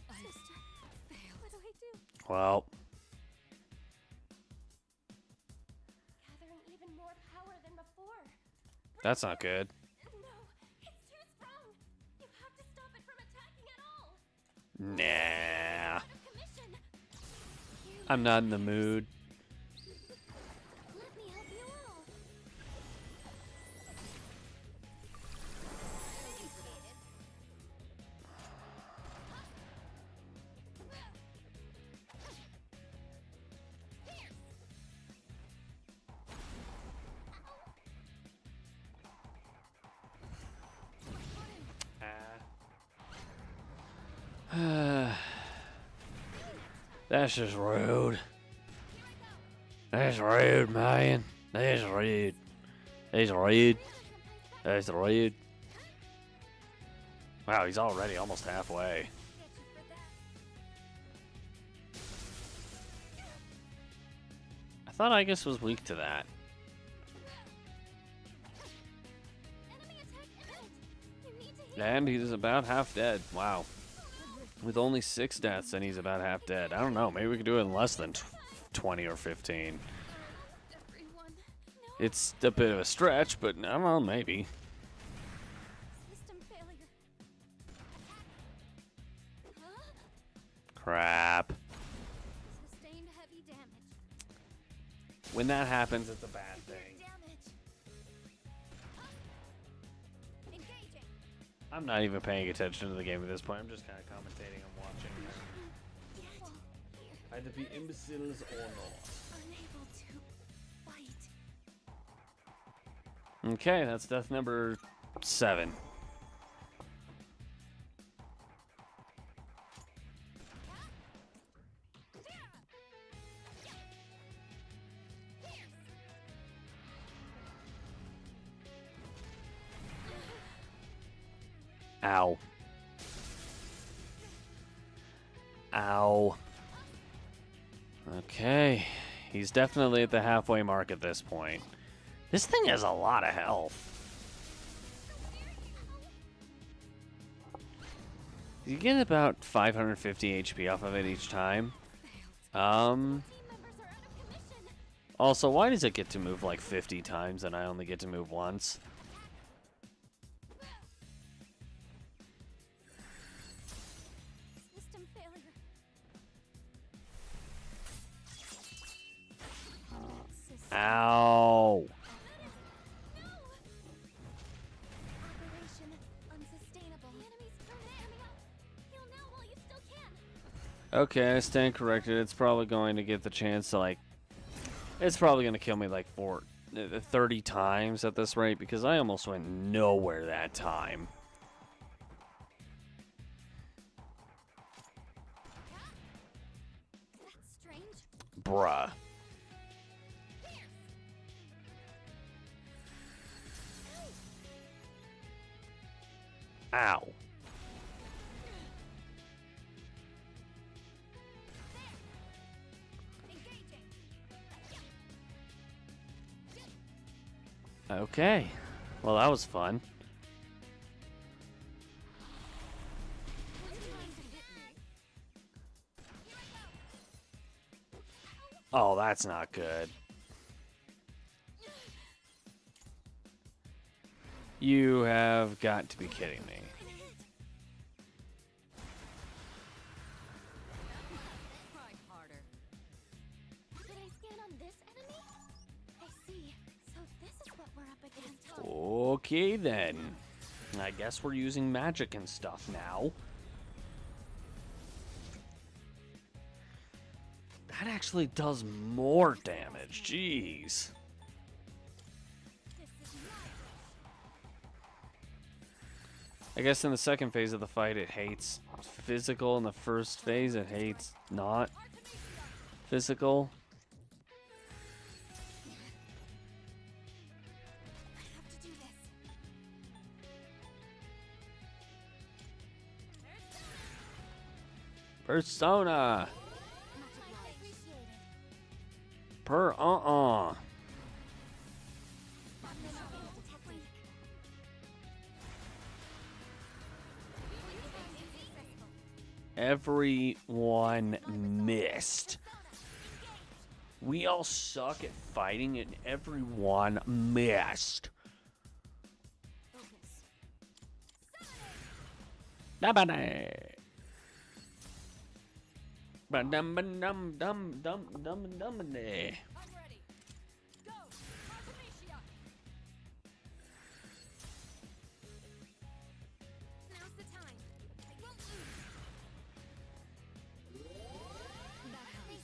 Sister, what do I do? Well, Gathering even more power than before. that's not good. No, it's too strong. You have to stop it from attacking at all. Nah. Out of commission. I'm not in the mood. Let me help you all. That's just rude. That's rude, man. That's rude. That's rude. That's rude. Wow, he's already almost halfway. I thought Aigis was weak to that. Enemy attack imminent. You need to heal. And he's about half dead. Wow. With only 6 deaths and he's about half dead. I don't know. Maybe we could do it in less than 20 or 15. Everyone. It's a bit of a stretch, but I don't know, maybe. System failure. Huh? Crap. Sustained heavy damage. When that happens, it's a bad thing. Damage. Engaging. I'm not even paying attention to the game at this point. I'm just kind of commentating and watching. Get here. Either be imbeciles or not. Unable to fight. Okay, that's death number 7. Ow. Ow. Okay. He's definitely at the halfway mark at this point. This thing has a lot of health. You get about 550 HP off of it each time. Team members are out of commission. Also, why does it get to move like 50 times and I only get to move once? System failure. System Ow. operation unsustainable. The enemy's coming up. Heal now while you still can. Okay, I stand corrected. It's probably going to get the chance to like... It's probably going to kill me like 30 times at this rate because I almost went nowhere that time. That's strange. Bruh. Ow. Engaging. Okay. Well, that was fun. Oh, that's not good. You have got to be kidding me. Okay, then. I guess we're using magic and stuff now. That actually does more damage. Jeez. I guess in the second phase of the fight, it hates physical. In the first phase, it hates not physical. Persona. Everyone missed. We all suck at fighting and everyone missed.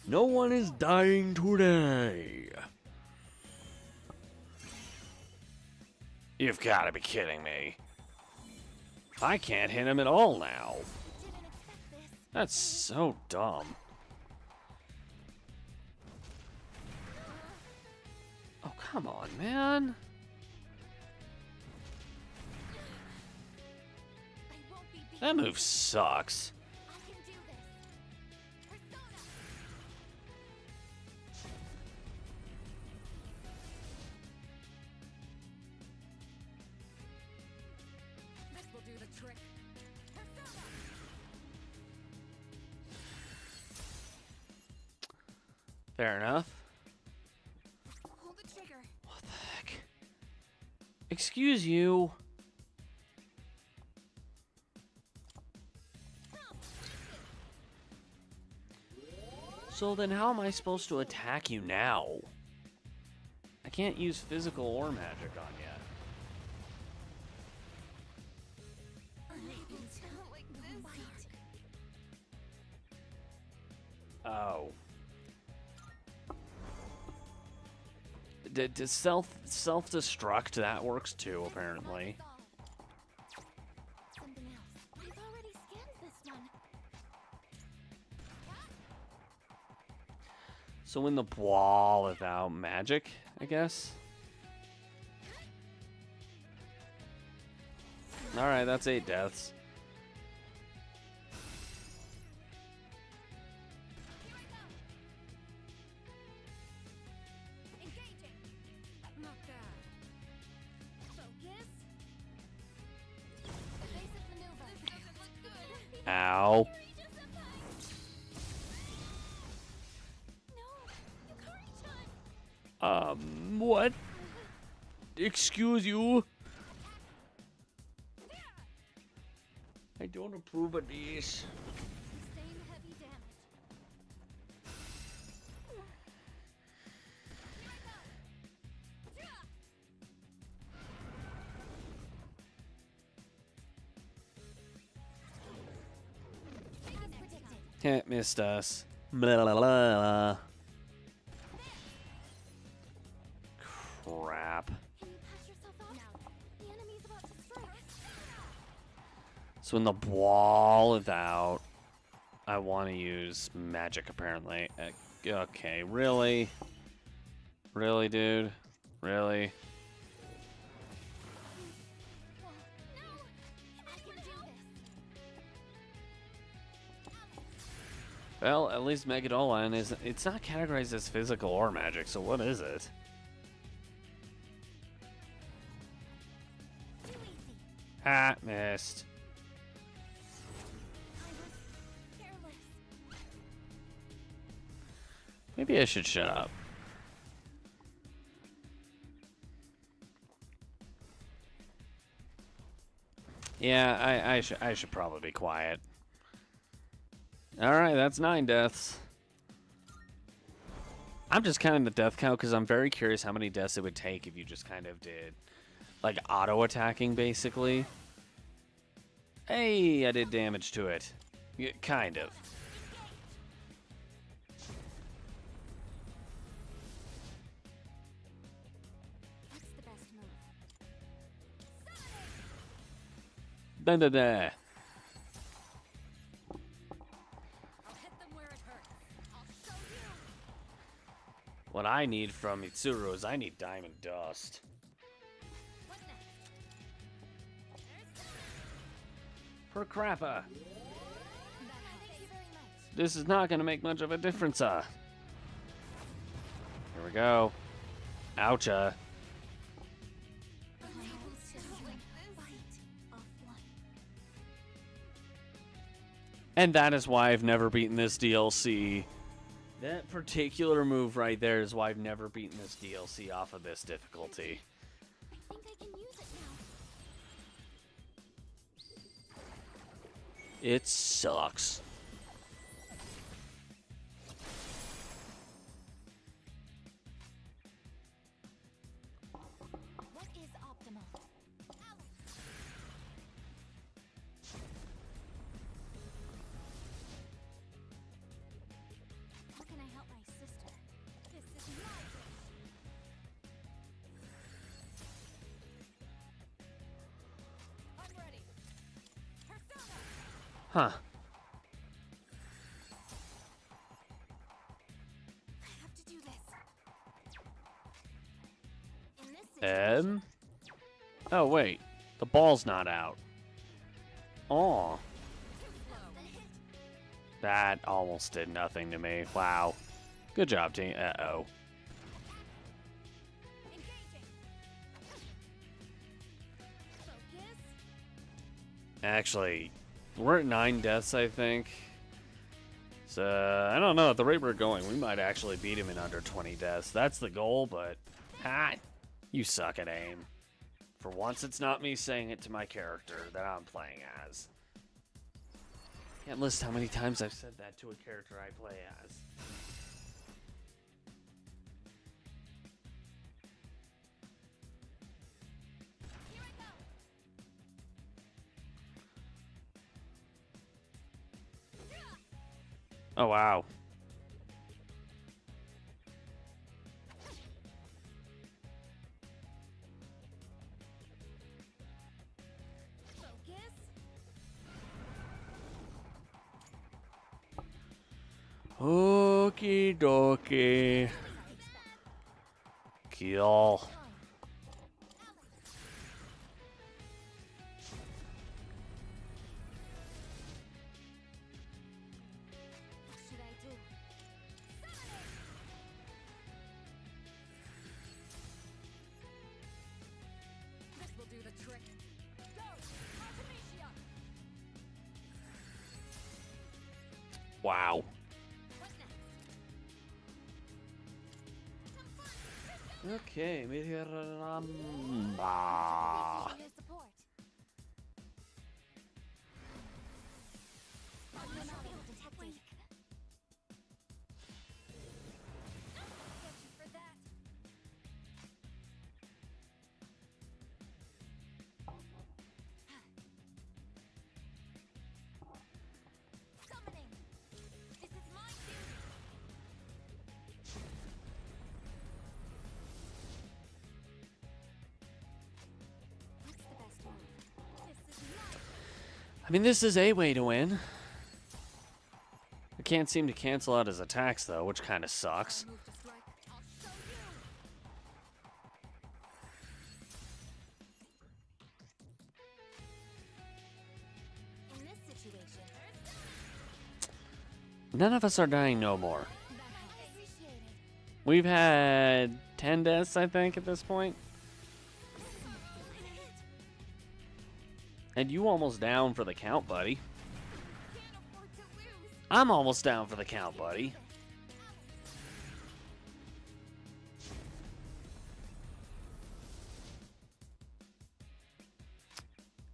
No one is dying today. You've got to be kidding me. I can't hit him at all now. That's so dumb. Oh, come on, man. That move sucks. Fair enough. Hold the trigger. What the heck? Excuse you. So then how am I supposed to attack you now? I can't use physical or magic on yet. Oh. Does self-destruct, that works too, apparently. Something else. I've already scanned this one. So win the ball without magic, I guess. Alright, that's 8 deaths. Ow. What? Excuse you? I don't approve of this. Missed us. Blah, blah, blah, blah. Crap. So in the ball without, I want to use magic apparently. Okay, really? Really, dude? Really? Well, at least Megadolan is, it's not categorized as physical or magic, so what is it? Ah, missed. Maybe I should shut up. Yeah, I should probably be quiet. Alright, that's 9 deaths. I'm just counting the death count because I'm very curious how many deaths it would take if you just kind of did like auto attacking basically. Hey, I did damage to it. Yeah, kind of. What's the best move? Da da da. I'll hit them where it hurts. I'll show you. What I need from Mitsuru is I need diamond dust. What next? Per crappa. Thank you very much. This is not gonna make much of a difference, Here we go. Oucha. And that is why I've never beaten this DLC. That particular move right there is why I've never beaten this DLC off of this difficulty. I think I can use it now. It sucks. What is optimal? How can I help my sister? This is my wish. I'm ready. Persona! Huh. I have to do this. In this situation, Oh, wait. The ball's not out. Aw. That almost did nothing to me. Wow. Good job, team. Uh-oh. engaging. Focus. Actually, we're at 9 deaths, I think. So, I don't know. At the rate we're going, we might actually beat him in under 20 deaths. That's the goal, but... Ha! You suck at aim. For once, it's not me saying it to my character that I'm playing as. Can't list how many times I've said that to a character I play as. Here I go. Oh, wow. Focus. Okie dokie. Kill. What should I do? This will do the trick. Go! Artemisia! Wow. What next? Okay, Appreciate your support. Unreliable detected. Get you for that. Summoning. This is my duty. What's the best move? This is my I mean, this is a way to win. I can't seem to cancel out his attacks, though, which kind of sucks. move to strike. I'll show you. In this situation, None of us are dying no more. I appreciate it. We've had 10 deaths, I think, at this point. And you almost down for the count, buddy. Can't afford to lose. I'm almost down for the count, buddy.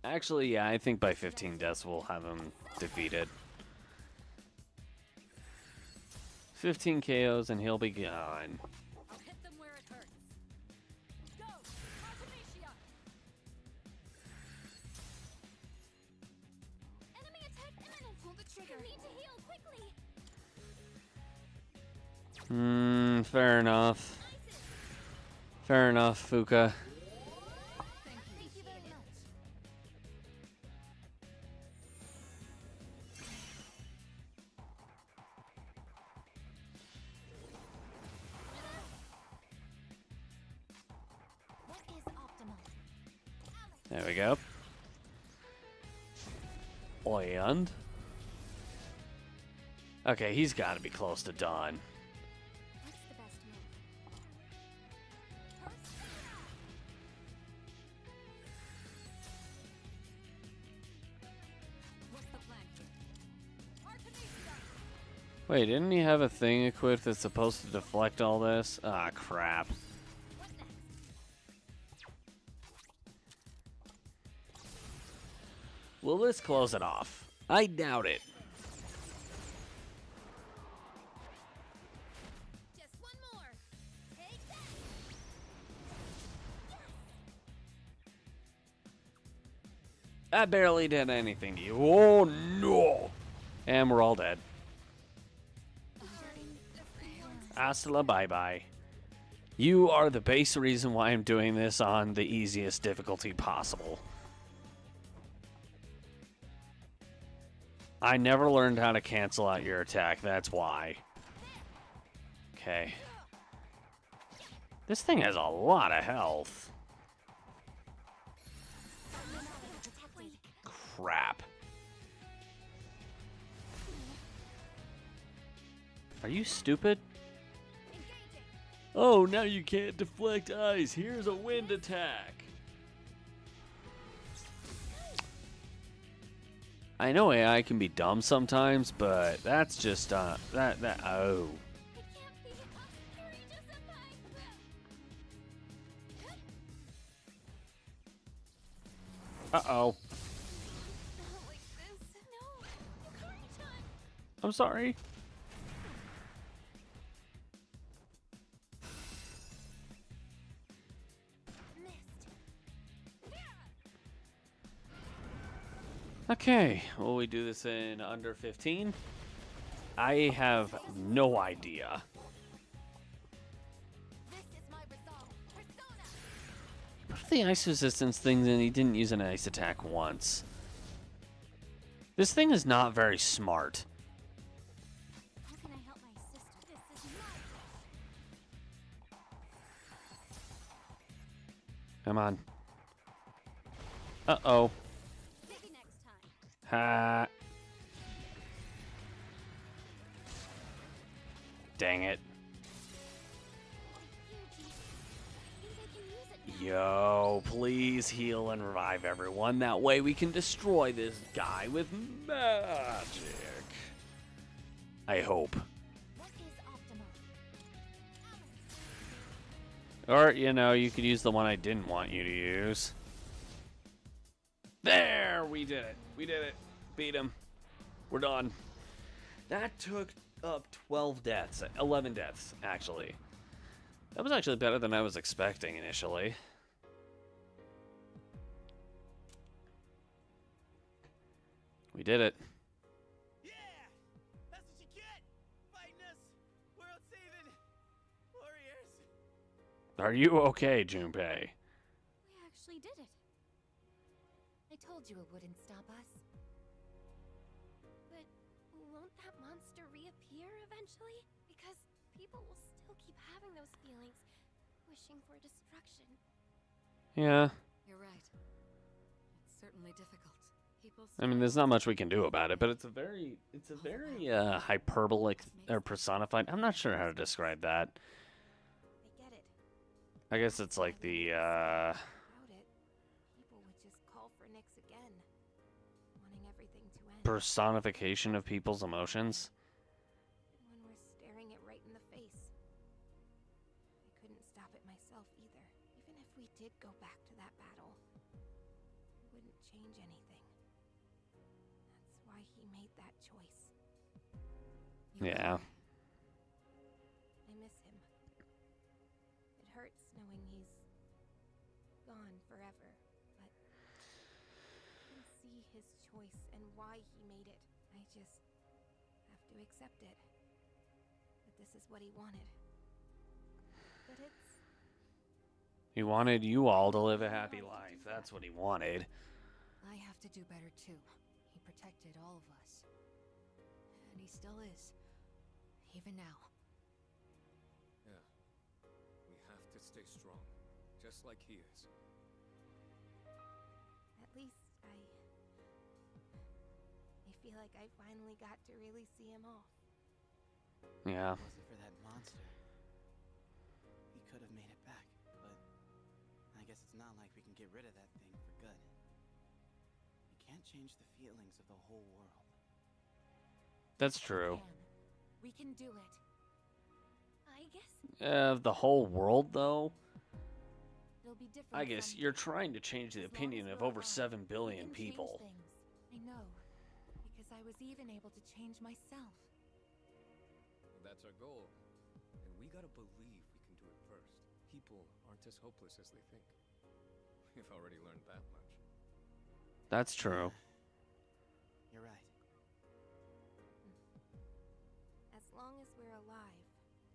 Actually, yeah, I think by 15 deaths we'll have him defeated. 15 KOs and he'll be gone. I'll hit them where it hurts. Go! Artemisia! Fair enough. Fair enough, Fuka. Thank you very much. What is optimal? There we go. And okay, he's got to be close to done. What's the best move? What's the plan here? Arcanista! Wait, didn't he have a thing equipped that's supposed to deflect all this? Ah, crap. What next? Will this close it off? I doubt it. Just one more. Take that. That barely did anything to you. Oh, no. And we're all dead. Hasta la bye-bye. You are the base reason why I'm doing this on the easiest difficulty possible. I never learned how to cancel out your attack, that's why. Okay. This thing has a lot of health. Crap. Are you stupid? Oh, now you can't deflect eyes. Here's a wind attack. I know AI can be dumb sometimes, but that's just oh. It can't be. Hurry, Senpai. Uh-oh. Not like this. No. Yukari-chan. I'm sorry. Okay, will we do this in under 15? I have no idea. This is my resolve. Persona. He put the ice resistance things in, he didn't use an ice attack once. This thing is not very smart. How can I help my sister? This is my Come on. Uh-oh. maybe next time. Ha. Dang it. Here, G. I think I can use it now. Yo, please heal and revive everyone. That way we can destroy this guy with magic. I hope. What is optimal? Or, you know, you could use the one I didn't want you to use. There! We did it. We did it. Beat him. We're done. That took up 12 deaths. 11 deaths, actually. That was actually better than I was expecting initially. We did it. Yeah! That's what you get! Fighting us! World-saving warriors! Are you okay, Junpei? We actually did it. I told you it wouldn't stop us. But won't that monster reappear eventually? Because people will still keep having those feelings, wishing for destruction. Yeah. You're right. It's certainly difficult. People I mean, there's not much we can do about it, but it's a very hyperbolic or personified. I'm not sure how to describe that. I get it. I guess it's like the Without it, people would just call for Nyx again, wanting everything to end. personification of people's emotions. And when we're staring it right in the face. I couldn't stop it myself either. Even if we did go back to that battle, it wouldn't change anything. That's why he made that choice. Yeah. I miss him. It hurts knowing he's gone forever, but I can see his choice and why he made it. I just have to accept it. But this is what he wanted. But it's... He wanted you all to live a happy life. That's what he wanted. I have to do better too. He protected all of us. And he still is. Even now. Yeah. We have to stay strong, just like he is. At least I feel like I finally got to really see him off. Yeah. Was it for that monster? He could have made it back, but I guess it's not like we can get rid of that thing for good. We can't change the feelings of the whole world. That's true. We can do it. I guess The whole world, though? It'll be different. I guess you're trying to change the As long opinion as of we're over alive, 7 we billion can change people. things. I know. Because I was even able to change myself. Well, that's our goal. And we gotta believe we can do it first. People aren't as hopeless as they think. We've already learned that much. That's true. You're right. As long as we're alive,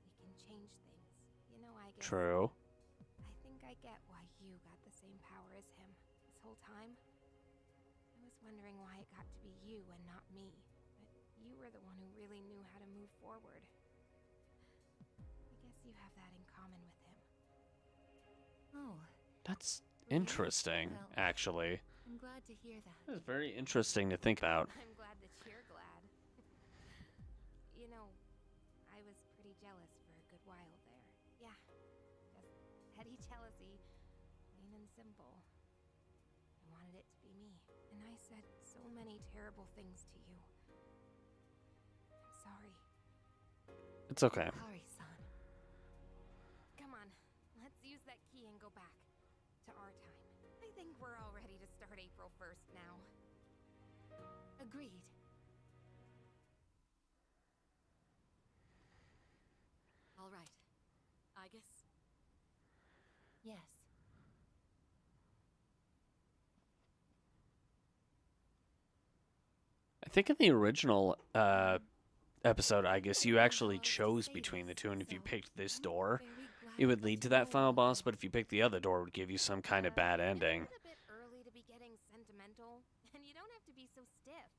we can change things. You know, I guess... True. I think I get why you got the same power as him this whole time. I was wondering why it got to be you and not me. But you were the one who really knew how to move forward. I guess you have that in common with him. Oh, That's really? interesting, Well, actually. I'm glad to hear that. It's very interesting to think about. I'm glad that you're glad. You know, I was pretty jealous for a good while there. Yeah, just petty jealousy, plain and simple. I wanted it to be me, and I said so many terrible things to you. I'm sorry. It's okay. Kari-san. Come on, let's use that key and go back to our time. I think we're all ready to start April 1st now. Agreed. All right. Aigis? Yes. I think in the original episode, I guess you actually chose between the two, and if you picked this door, it would lead to that final boss, but if you picked the other door, it would give you some kind of bad ending. Isn't it a bit early to be getting sentimental? And you don't have to be so stiff.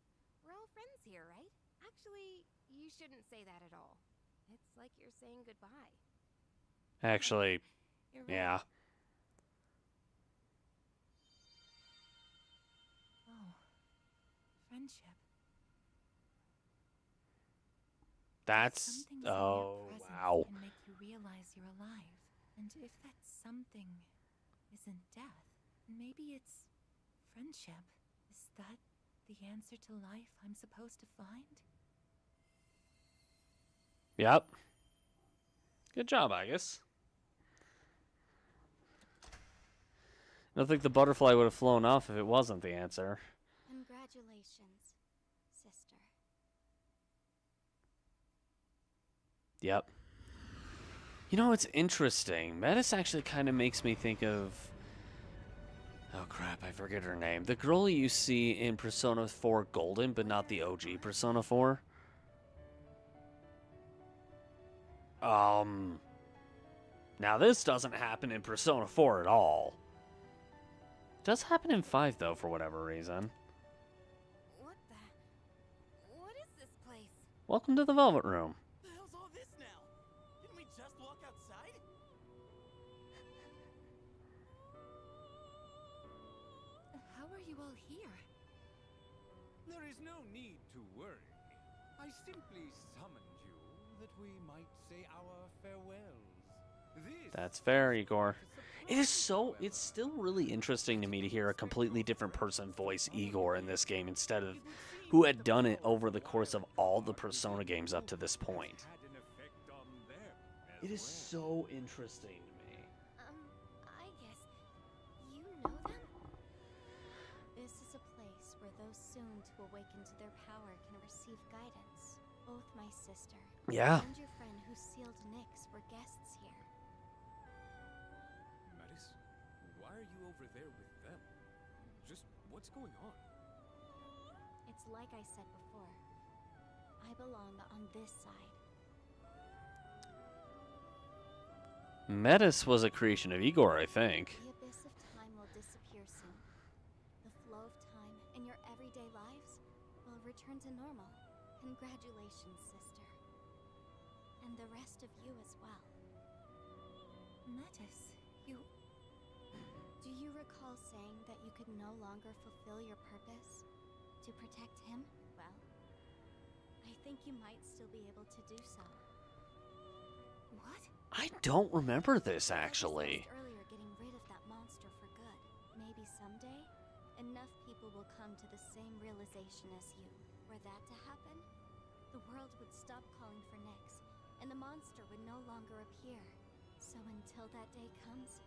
We're all friends here, right? Actually, you shouldn't say that at all. It's like you're saying goodbye. Actually, You're right. yeah. Oh. Friendship. That's... Something's in their Oh, presence wow. can make you realize you're alive. And if that something isn't death, maybe it's friendship. Is that the answer to life I'm supposed to find? Yep. Good job, I guess. I don't think the butterfly would have flown off if it wasn't the answer. congratulations, sister. Yep. You know, it's interesting. Metis actually kind of makes me think of... Oh crap, I forget her name. The girl you see in Persona 4 Golden, but not the OG Persona 4. Now this doesn't happen in Persona 4 at all. It does happen in 5 though, for whatever reason. What is this place? Welcome to the Velvet Room. The hell's all this now? Didn't we just walk outside? How are you all here? There is no need to worry. I simply summoned you that we might say our farewells. This That's fair, Igor. It's still really interesting to me to hear a completely different person voice Igor in this game instead of who had done it over the course of all the Persona games up to this point. It is so interesting to me. I guess you know them? This is a place where those soon to awaken to their power can receive guidance. Both my sister Yeah. and your friend who sealed Nyx were guests here. Metis, why are you over there with them? Just what's going on? It's like I said before. I belong on this side. Metis was a creation of Igor, I think. The abyss of time will disappear soon. The flow of time in your everyday lives will return to normal. Congratulations, sister. And the rest of you as well. Metis, you... Do you recall saying that you could no longer fulfill your purpose? To protect him? Well, I think you might still be able to do so. What? I don't remember this, actually. I discussed earlier getting rid of that monster for good. Maybe someday, enough people will come to the same realization as you. Were that to happen, the world would stop calling for Nyx, and the monster would no longer appear. So until that day comes,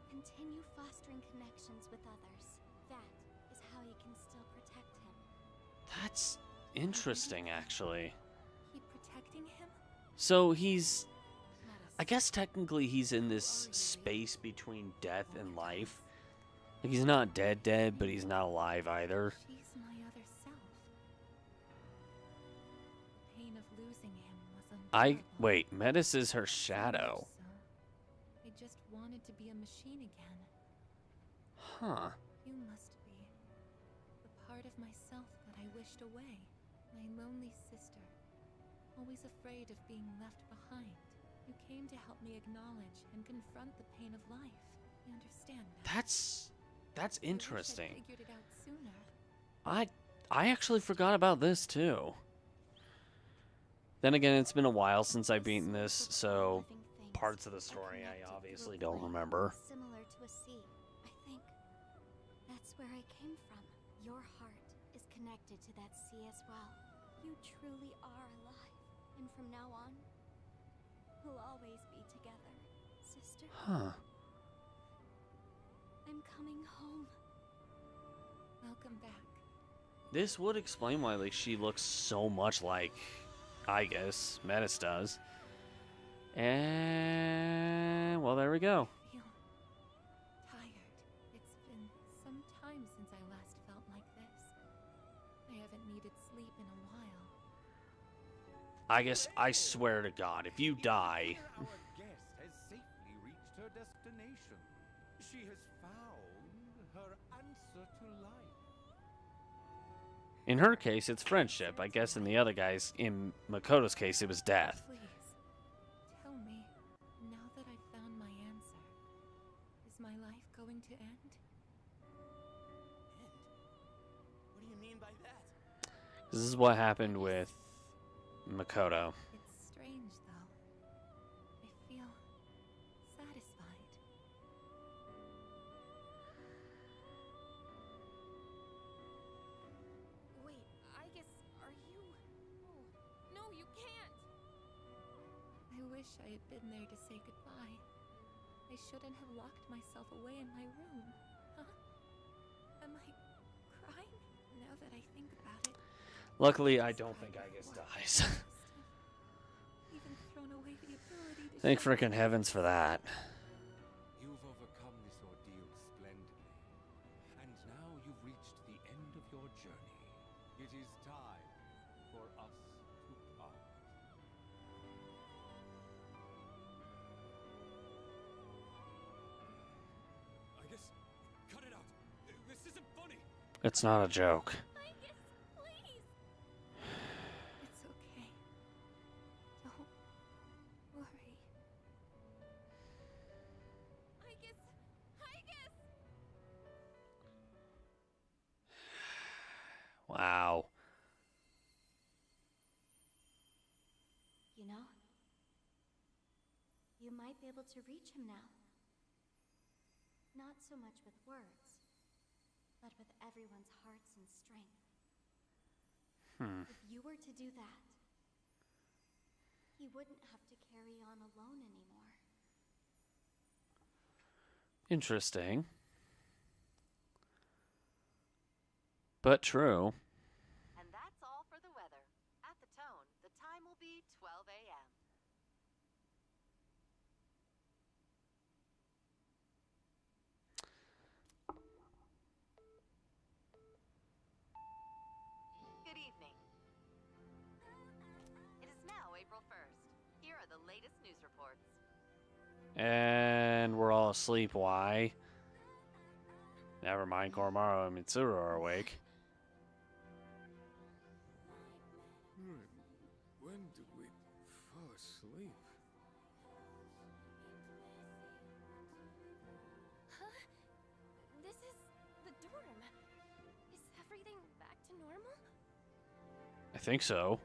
continue fostering connections with others. That is how you can still protect him. That's interesting, actually. Keep protecting him? So he's... I guess technically he's in this space between death and life. Like, he's not dead, but he's not alive either. She's my other self. The pain of losing him was unbearable. Wait, Metis is her shadow. So, I just wanted to be a machine again. Huh. You must be the part of myself that I wished away. My lonely sister, always afraid of being left behind. You came to help me acknowledge and confront the pain of life. You understand now? That's interesting. I wish I'd figured it out sooner. I actually forgot about this too. Then again, it's been a while since I've beaten this, so parts of the story I obviously don't remember. Similar to a sea. I think that's where I came from. Your heart is connected to that sea as well. You truly are alive. And from now on, we'll always be together, sister. Huh. I'm coming home. Welcome back. This would explain why, like, she looks so much like Aigis, Metis does. And well, there we go. I feel tired. It's been some time since I last felt like this. I haven't needed sleep in a while. Aigis, I swear to God, if you die... Our guest has safely reached her destination. She has found her answer to life. In her case, it's friendship. I guess in the other guy's, in Makoto's case, it was death. Please, tell me, now that I've found my answer, is my life going to end? End? What do you mean by that? This is what happened with Makoto. It's strange, though. I feel satisfied. Wait, I guess, are you... Oh, no, you can't! I wish I had been there to say goodbye. I shouldn't have locked myself away in my room. Huh? Am I crying? Now that I think about it. Luckily, I don't think Aigis dies. Even thrown away the ability to Thank show frickin' heavens for that. You've overcome this ordeal splendidly. And now you've reached the end of your journey. It is time for us to part. I guess... Cut it out! This isn't funny! It's not a joke. Aigis, please! It's okay. Don't worry. Aigis! Aigis! Wow. You know, you might be able to reach him now. Not so much with words, but with everyone's hearts and strength. If you were to do that, he wouldn't have to carry on alone anymore. Interesting. But true. And that's all for the weather. At the tone, the time will be 12 a.m. Good evening. It is now April 1st. Here are the latest news reports. And we're all asleep. Why? Never mind, Koromaru and Mitsuru are awake. When did we fall asleep? Huh? This is the dorm. Is everything back to normal? I think so.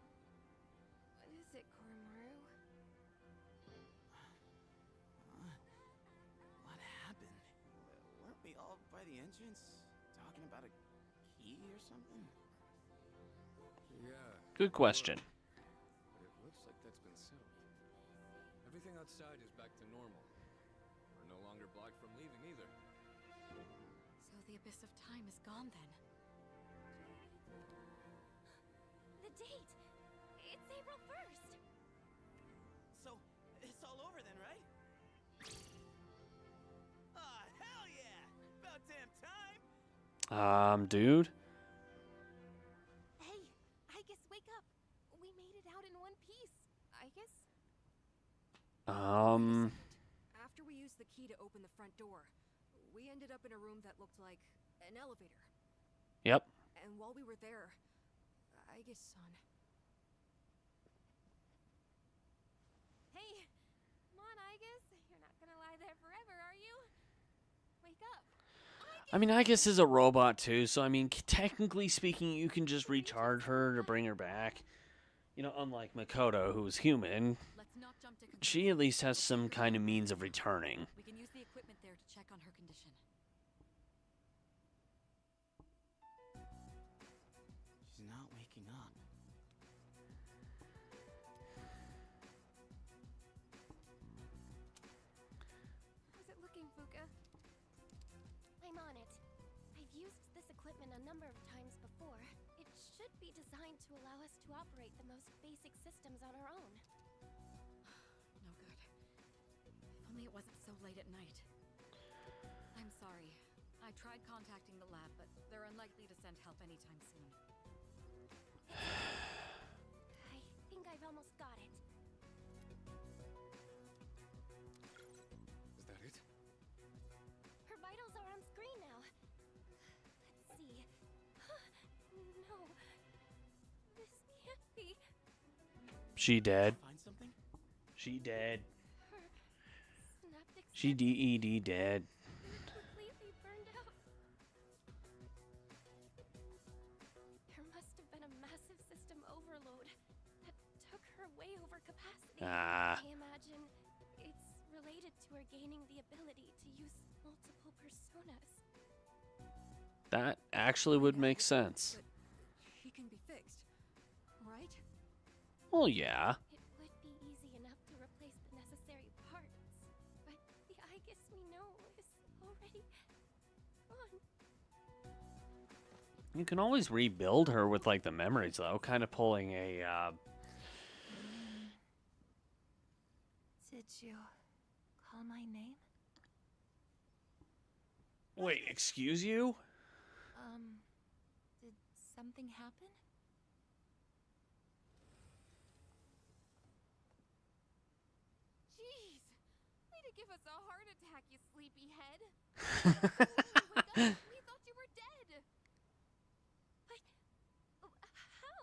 What is it, Koromaru? What happened? Weren't we all by the entrance talking about a key or something? Yeah. Good question. But it looks like that's been settled. Everything outside is back to normal. We're no longer blocked from leaving either. So the Abyss of Time is gone then. The date! It's April 1st! So, it's all over then, right? Ah, hell yeah! About damn time! Dude. Hey, Aigis, wake up! We made it out in one piece. Aigis? After we used the key to open the front door, we ended up in a room that looked like an elevator. Yep. And while we were there, Aigis-san. Hey! Come on, Aigis. You're not gonna lie there forever, are you? Wake up. I mean, Aigis is a robot too, so I mean, technically speaking, you can just recharge her to bring her back. You know, unlike Makoto, who's human, Let's not jump to she at least has some kind of means of returning. We can use the equipment there to check on her condition. She's not waking up. How's it looking, Fuka? I'm on it. I've used this equipment a number of times before. It should be designed to allow us to operate the most basic systems on our own. No good. If only it wasn't so late at night. I'm sorry. I tried contacting the lab, but they're unlikely to send help anytime soon. I think I've almost got it. Is that it? Her vitals are on screen now. Let's see. No. This can't be. She dead. Find something? She dead. Her synaptic She DED dead. completely burned out. There must have been a massive system overload that took her way over capacity. Ah. I imagine it's related to her gaining the ability to use multiple personas. That actually would make sense. But she can be fixed, right? Well, yeah. It would be easy enough to replace the necessary parts, but the Aigis we know is already gone. You can always rebuild her with, like, the memories, though. Kind of pulling a, Did you call my name? Wait, excuse you? Did something happen? Jeez! Way to give us a heart attack, you sleepyhead! We thought you were dead! But how?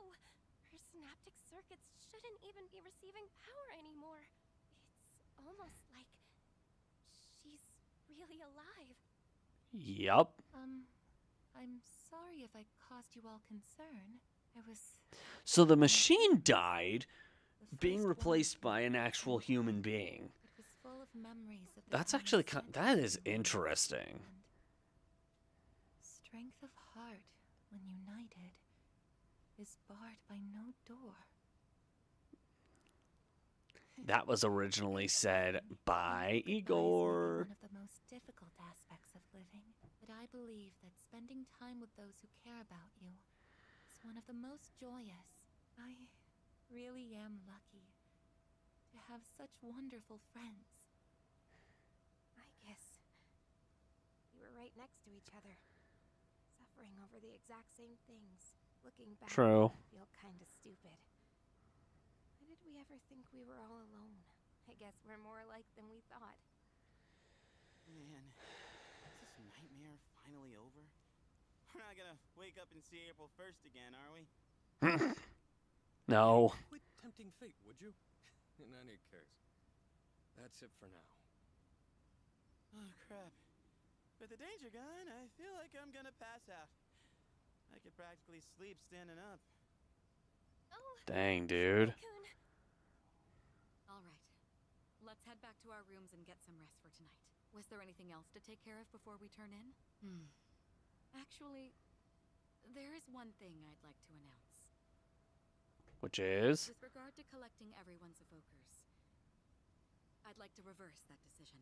Her synaptic circuits shouldn't even be receiving power anymore. It's almost like she's really alive. Yup. I'm sorry if I caused you all concern. I was So the machine died, the being first replaced one. by an actual human being. It was full of memories of the That's time actually spent that is with you interesting. and strength of heart when united is barred by no door. That was originally said by Goodbyes may be Igor. one of the most difficult aspects of living, but I believe that spending time with those who care about you is one of the most joyous. I really am lucky to have such wonderful friends. I guess you were next to each other, suffering over the exact same things. Looking back, True. I feel kind of stupid. Why did we ever think we were all alone? I guess we're more alike than we thought. Man, is this nightmare finally over? We're not gonna wake up and see April 1st again, are we? No. Quit tempting fate, would you? In any case, that's it for now. Oh, crap. With the danger gone, I feel like I'm gonna pass out. I could practically sleep standing up. Oh, Dang, dude. Kun. All right. Let's head back to our rooms and get some rest for tonight. Was there anything else to take care of before we turn in? Actually, there is one thing I'd like to announce. Which is? With regard to collecting everyone's evokers, I'd like to reverse that decision.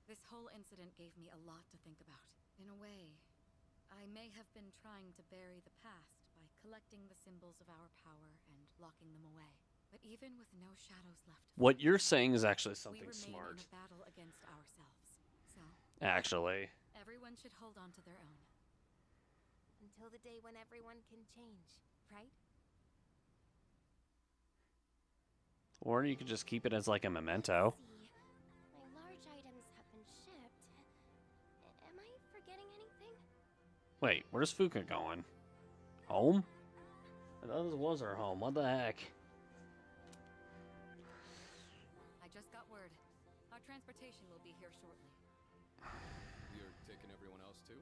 This whole incident gave me a lot to think about. In a way, I may have been trying to bury the past by collecting the symbols of our power and locking them away. But even with no shadows left, What you're saying is actually we something remain smart. in a battle against ourselves. So, Actually. everyone should hold on to their own. Until the day when everyone can change, right? Or you could just keep it as like a memento. See, my large items have been shipped. Am I forgetting anything? Wait, where's Fuka going? Home? I thought this was her home. What the heck? I just got word. Our transportation will be here shortly. You're taking everyone else too?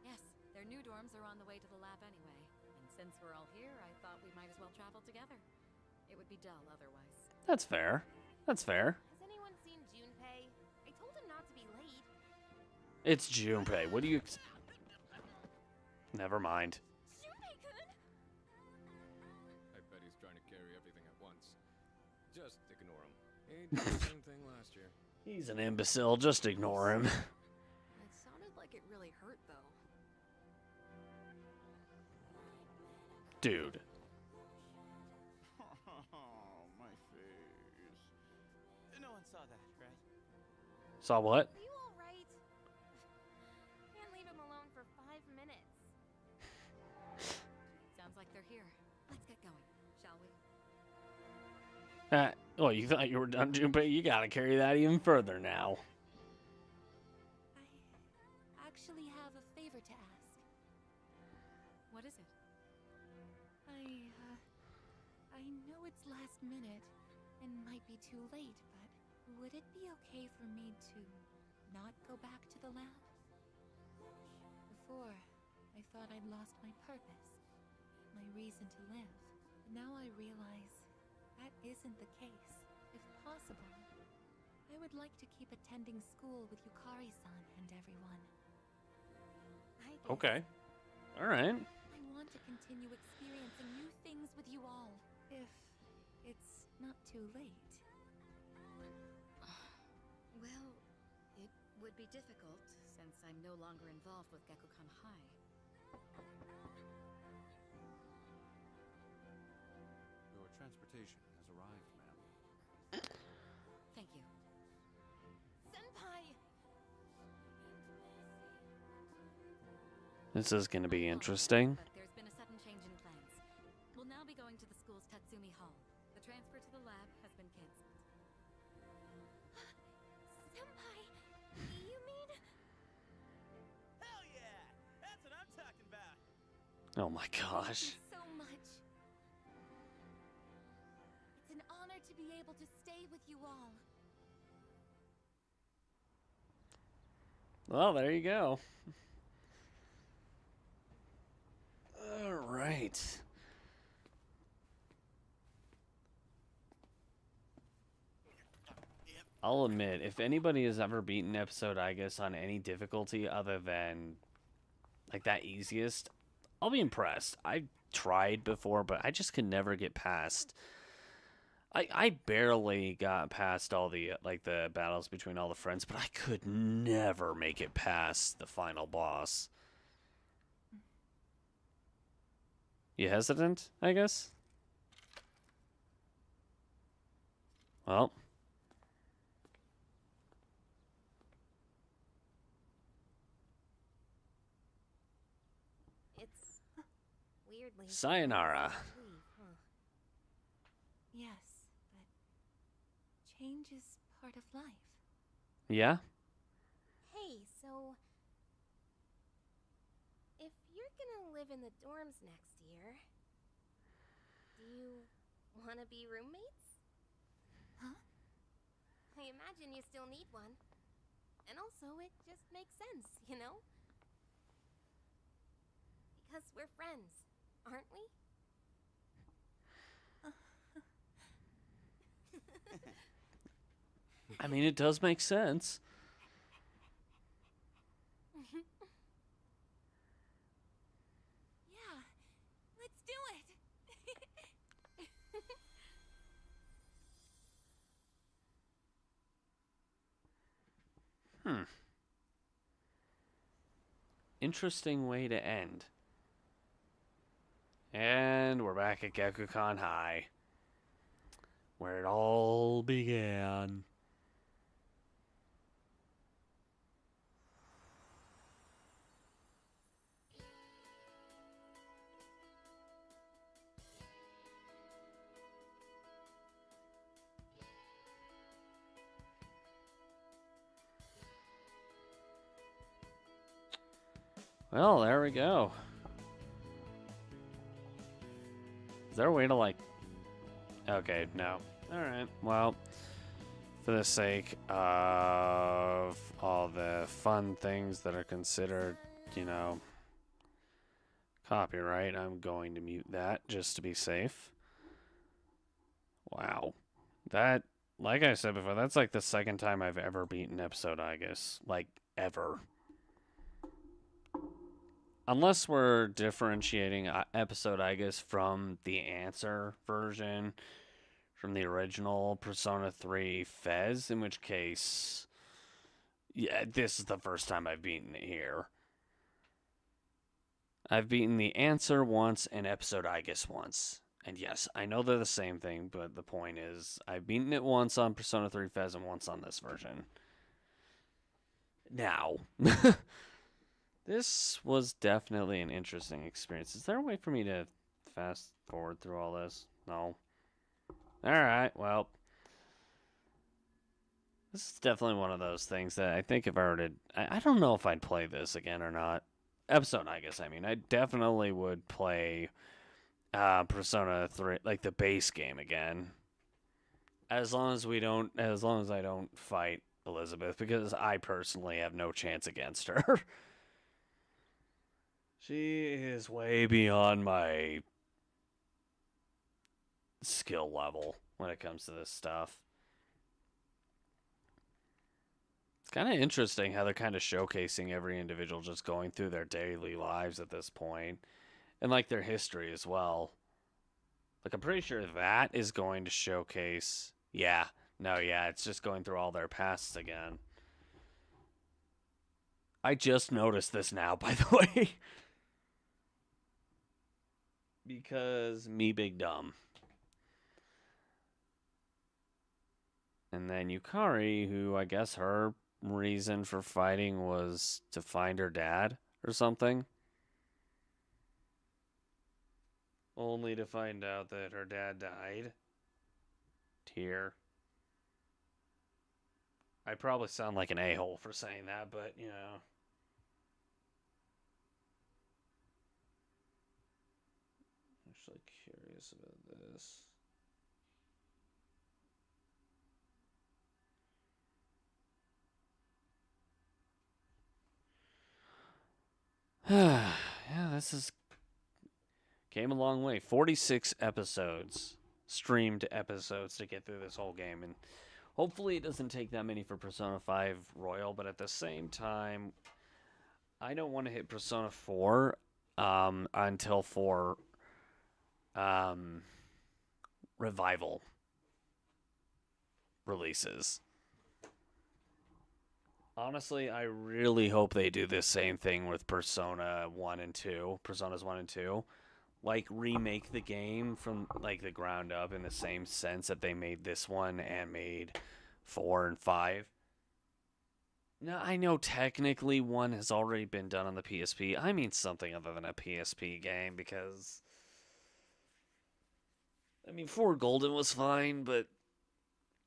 Yes, their new dorms are on the way to the lab anyway. And since we're all here, I thought we might as well travel together. It would be dull otherwise. That's fair. That's fair. Has anyone seen Junpei? I told him not to be late. It's Junpei. What do you... Never mind. Junpei-kun! I bet he's trying to carry everything at once. Just ignore him. He did the same thing last year. He's an imbecile. Just ignore him. It sounded like it really hurt, though. Dude. Oh, my face. No one saw that, right? Saw what? Are you all right? Can't leave him alone for 5 minutes. Sounds like they're here. Let's get going, shall we? Oh, you thought you were done, Junpei? You gotta carry that even further now. I actually have a favor to ask. What is it? I know it's last minute and might be too late, but would it be okay for me to not go back to the lab? Before, I thought I'd lost my purpose, my reason to live. But now I realize that isn't the case. If possible, I would like to keep attending school with Yukari-san and everyone. Okay. All right. I want to continue experiencing new things with you all, if it's not too late. Well, it would be difficult since I'm no longer involved with Gekukan High. Your transportation has arrived, ma'am. Thank you. Senpai! This is gonna be interesting. But there's been a sudden change in plans. We'll now be going to the school's Tatsumi Hall. The transfer to the lab has been canceled. Senpai, you mean... Hell yeah! That's what I'm talking about! Oh my gosh. So much. It's an honor to be able to stay with you all. Well, there you go. All right. I'll admit, if anybody has ever beaten episode Aigis on any difficulty other than like that easiest, I'll be impressed. I tried before, but I just could never get past. I barely got past all the like the battles between all the friends, but I could never make it past the final boss. You hesitant, I guess? Well. It's weirdly Sayonara. leave, huh? Yes, but change is part of life. Yeah? Hey, so if you're gonna live in the dorms next year, do you want to be roommates? Huh? I imagine you still need one. And also, it just makes sense, you know? Because we're friends, aren't we? I mean, it does make sense. Yeah, let's do it! Interesting way to end. And we're back at Gekukan High, where it all began. Well, there we go. Is there a way to, like... Okay, no. Alright, well, for the sake of all the fun things that are considered, you know, copyright, I'm going to mute that just to be safe. Wow. That, like I said before, that's like the second time I've ever beaten episode Aigis. Like, ever. Unless we're differentiating episode Aigis from the answer version, from the original Persona 3 Fez, in which case, yeah, this is the first time I've beaten it here. I've beaten the answer once and episode Aigis once. And yes, I know they're the same thing, but the point is, I've beaten it once on Persona 3 Fez and once on this version. Now, this was definitely an interesting experience. Is there a way for me to fast forward through all this? No. Alright, well. This is definitely one of those things that I think if I were to... I don't know if I'd play this again or not. Episode, I guess. I mean, I definitely would play Persona 3, like the base game again. As long as I don't fight Elizabeth, because I personally have no chance against her. She is way beyond my skill level when it comes to this stuff. It's kind of interesting how they're kind of showcasing every individual just going through their daily lives at this point, and like their history as well. Like, I'm pretty sure that is going to showcase... Yeah. No, yeah, it's just going through all their pasts again. I just noticed this now, by the way. Because me big dumb. And then Yukari, who I guess her reason for fighting was to find her dad or something. Only to find out that her dad died. Tear. I probably sound like an a-hole for saying that, but, you know. Actually curious about this. Yeah, this is... Came a long way. 46 episodes. Streamed episodes to get through this whole game, and hopefully it doesn't take that many for Persona 5 Royal, but at the same time, I don't want to hit Persona 4 until 4 Revival releases. Honestly, I really hope they do the same thing with Persona 1 and 2, Personas 1 and 2. Like, remake the game from, like, the ground up in the same sense that they made this one and made 4 and 5. Now, I know technically one has already been done on the PSP. I mean something other than a PSP game because... I mean, 4 Golden was fine, but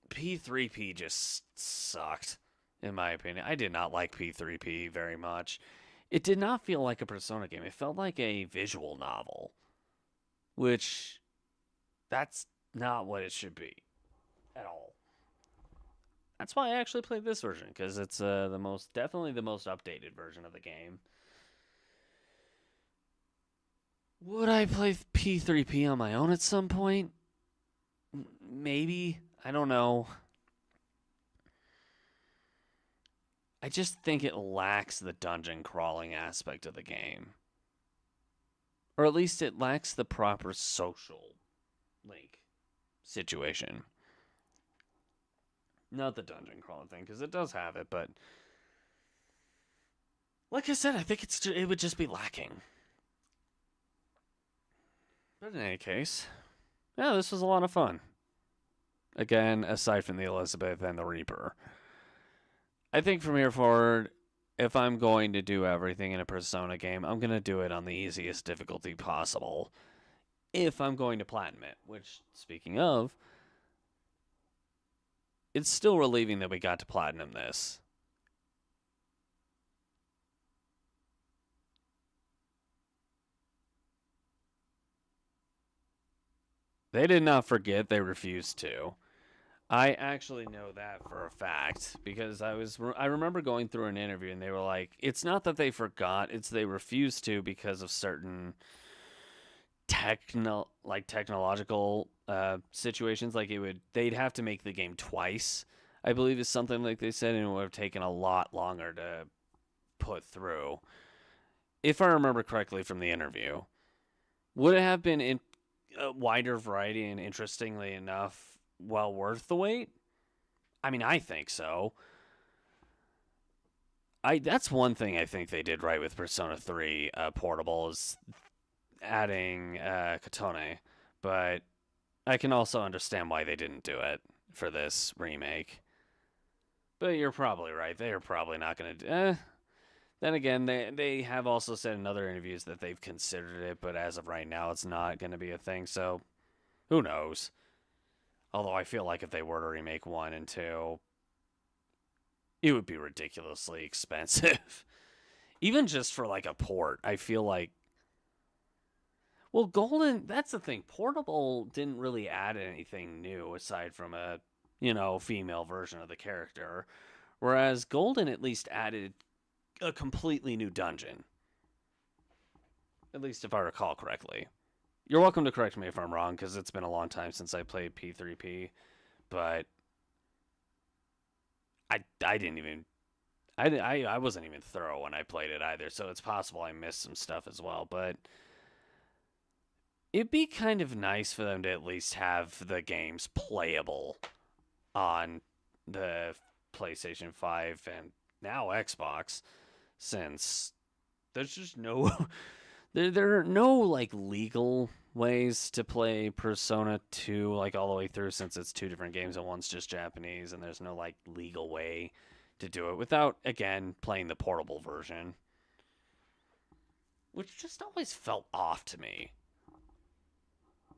P3P just sucked, in my opinion. I did not like P3P very much. It did not feel like a Persona game. It felt like a visual novel, which that's not what it should be at all. That's why I actually played this version, because it's definitely the most updated version of the game. Would I play P3P on my own at some point? Maybe. I don't know. I just think it lacks the dungeon crawling aspect of the game. Or at least it lacks the proper social situation. Not the dungeon crawling thing, because it does have it, but like I said, I think it would just be lacking. But in any case, yeah, this was a lot of fun. Again, aside from the Elizabeth and the Reaper. I think from here forward, if I'm going to do everything in a Persona game, I'm going to do it on the easiest difficulty possible. If I'm going to platinum it, which, speaking of, it's still relieving that we got to platinum this. They did not forget, they refused to. I actually know that for a fact because I remember going through an interview and they were like, it's not that they forgot, it's they refused to because of certain technological situations. Like they'd have to make the game twice, I believe is something like they said, and it would have taken a lot longer to put through. If I remember correctly from the interview, would it have been in a wider variety and interestingly enough, well worth the wait? I mean, I think so. That's one thing I think they did right with Persona 3 Portable is adding Katone, but I can also understand why they didn't do it for this remake. But you're probably right. They are probably not going to... Then again, they have also said in other interviews that they've considered it, but as of right now, it's not going to be a thing, so who knows? Although I feel like if they were to remake 1 and 2, it would be ridiculously expensive. Even just for like a port, I feel like... Well, Golden, that's the thing. Portable didn't really add anything new aside from a, female version of the character. Whereas Golden at least added a completely new dungeon. At least if I recall correctly. You're welcome to correct me if I'm wrong, because it's been a long time since I played P3P. But I didn't even... I wasn't even thorough when I played it either, so it's possible I missed some stuff as well. But it'd be kind of nice for them to at least have the games playable on the PlayStation 5 and now Xbox, since there's just no... There are no, legal ways to play Persona 2, all the way through, since it's 2 different games and one's just Japanese, and there's no, legal way to do it without, again, playing the portable version. Which just always felt off to me.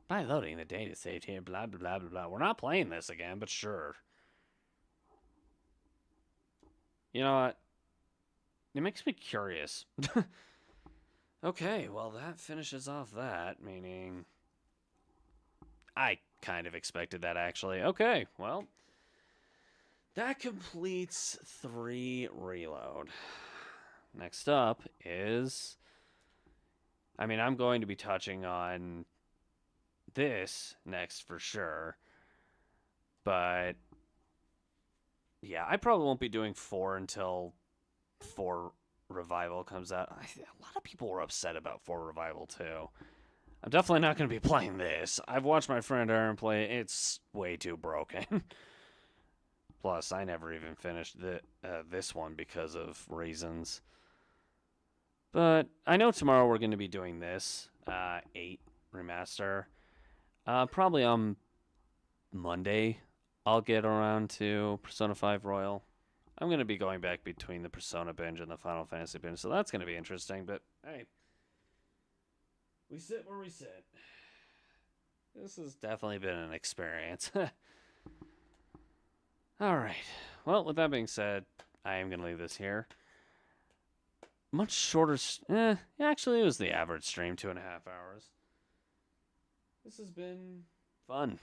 By loading the data saved here, blah, blah, blah, blah, blah. We're not playing this again, but sure. You know what? It makes me curious. Okay, well, that finishes off that, meaning... I kind of expected that, actually. Okay, well... That completes 3 Reload. Next up is... I mean, I'm going to be touching on this next for sure. But... yeah, I probably won't be doing 4 until 4 Revival comes out. A lot of people were upset about 4 Revival too. I'm definitely not going to be playing this. I've watched my friend Aaron play it. It's way too broken. Plus, I never even finished this one because of reasons. But I know tomorrow we're going to be doing this 8 remaster. Probably on Monday I'll get around to Persona 5 Royal. I'm going to be going back between the Persona binge and the Final Fantasy binge, so that's going to be interesting. But hey, we sit where we sit. This has definitely been an experience. All right. Well, with that being said, I am going to leave this here. Much shorter. Actually, it was the average stream, 2.5 hours. This has been fun.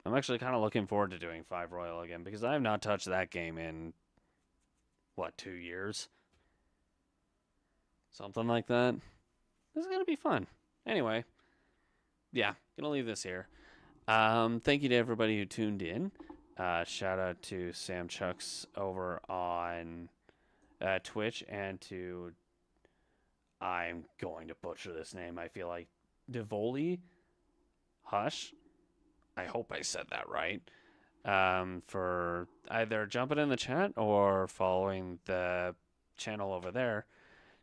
I'm actually kind of looking forward to doing 5 Royal again because I have not touched that game in, 2 years? Something like that. This is going to be fun. Anyway, yeah, going to leave this here. Thank you to everybody who tuned in. Shout out to Sam Chucks over on Twitch and to, I'm going to butcher this name, I feel like, Devoli Hush. I hope I said that right. For either jumping in the chat or following the channel over there.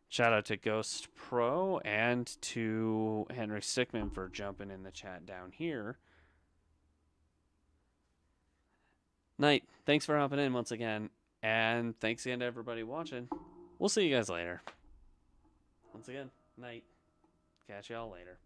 Shout out to Ghost Pro and to Henry Stickman for jumping in the chat down here. Night. Thanks for hopping in once again. And thanks again to everybody watching. We'll see you guys later. Once again, night. Catch y'all later.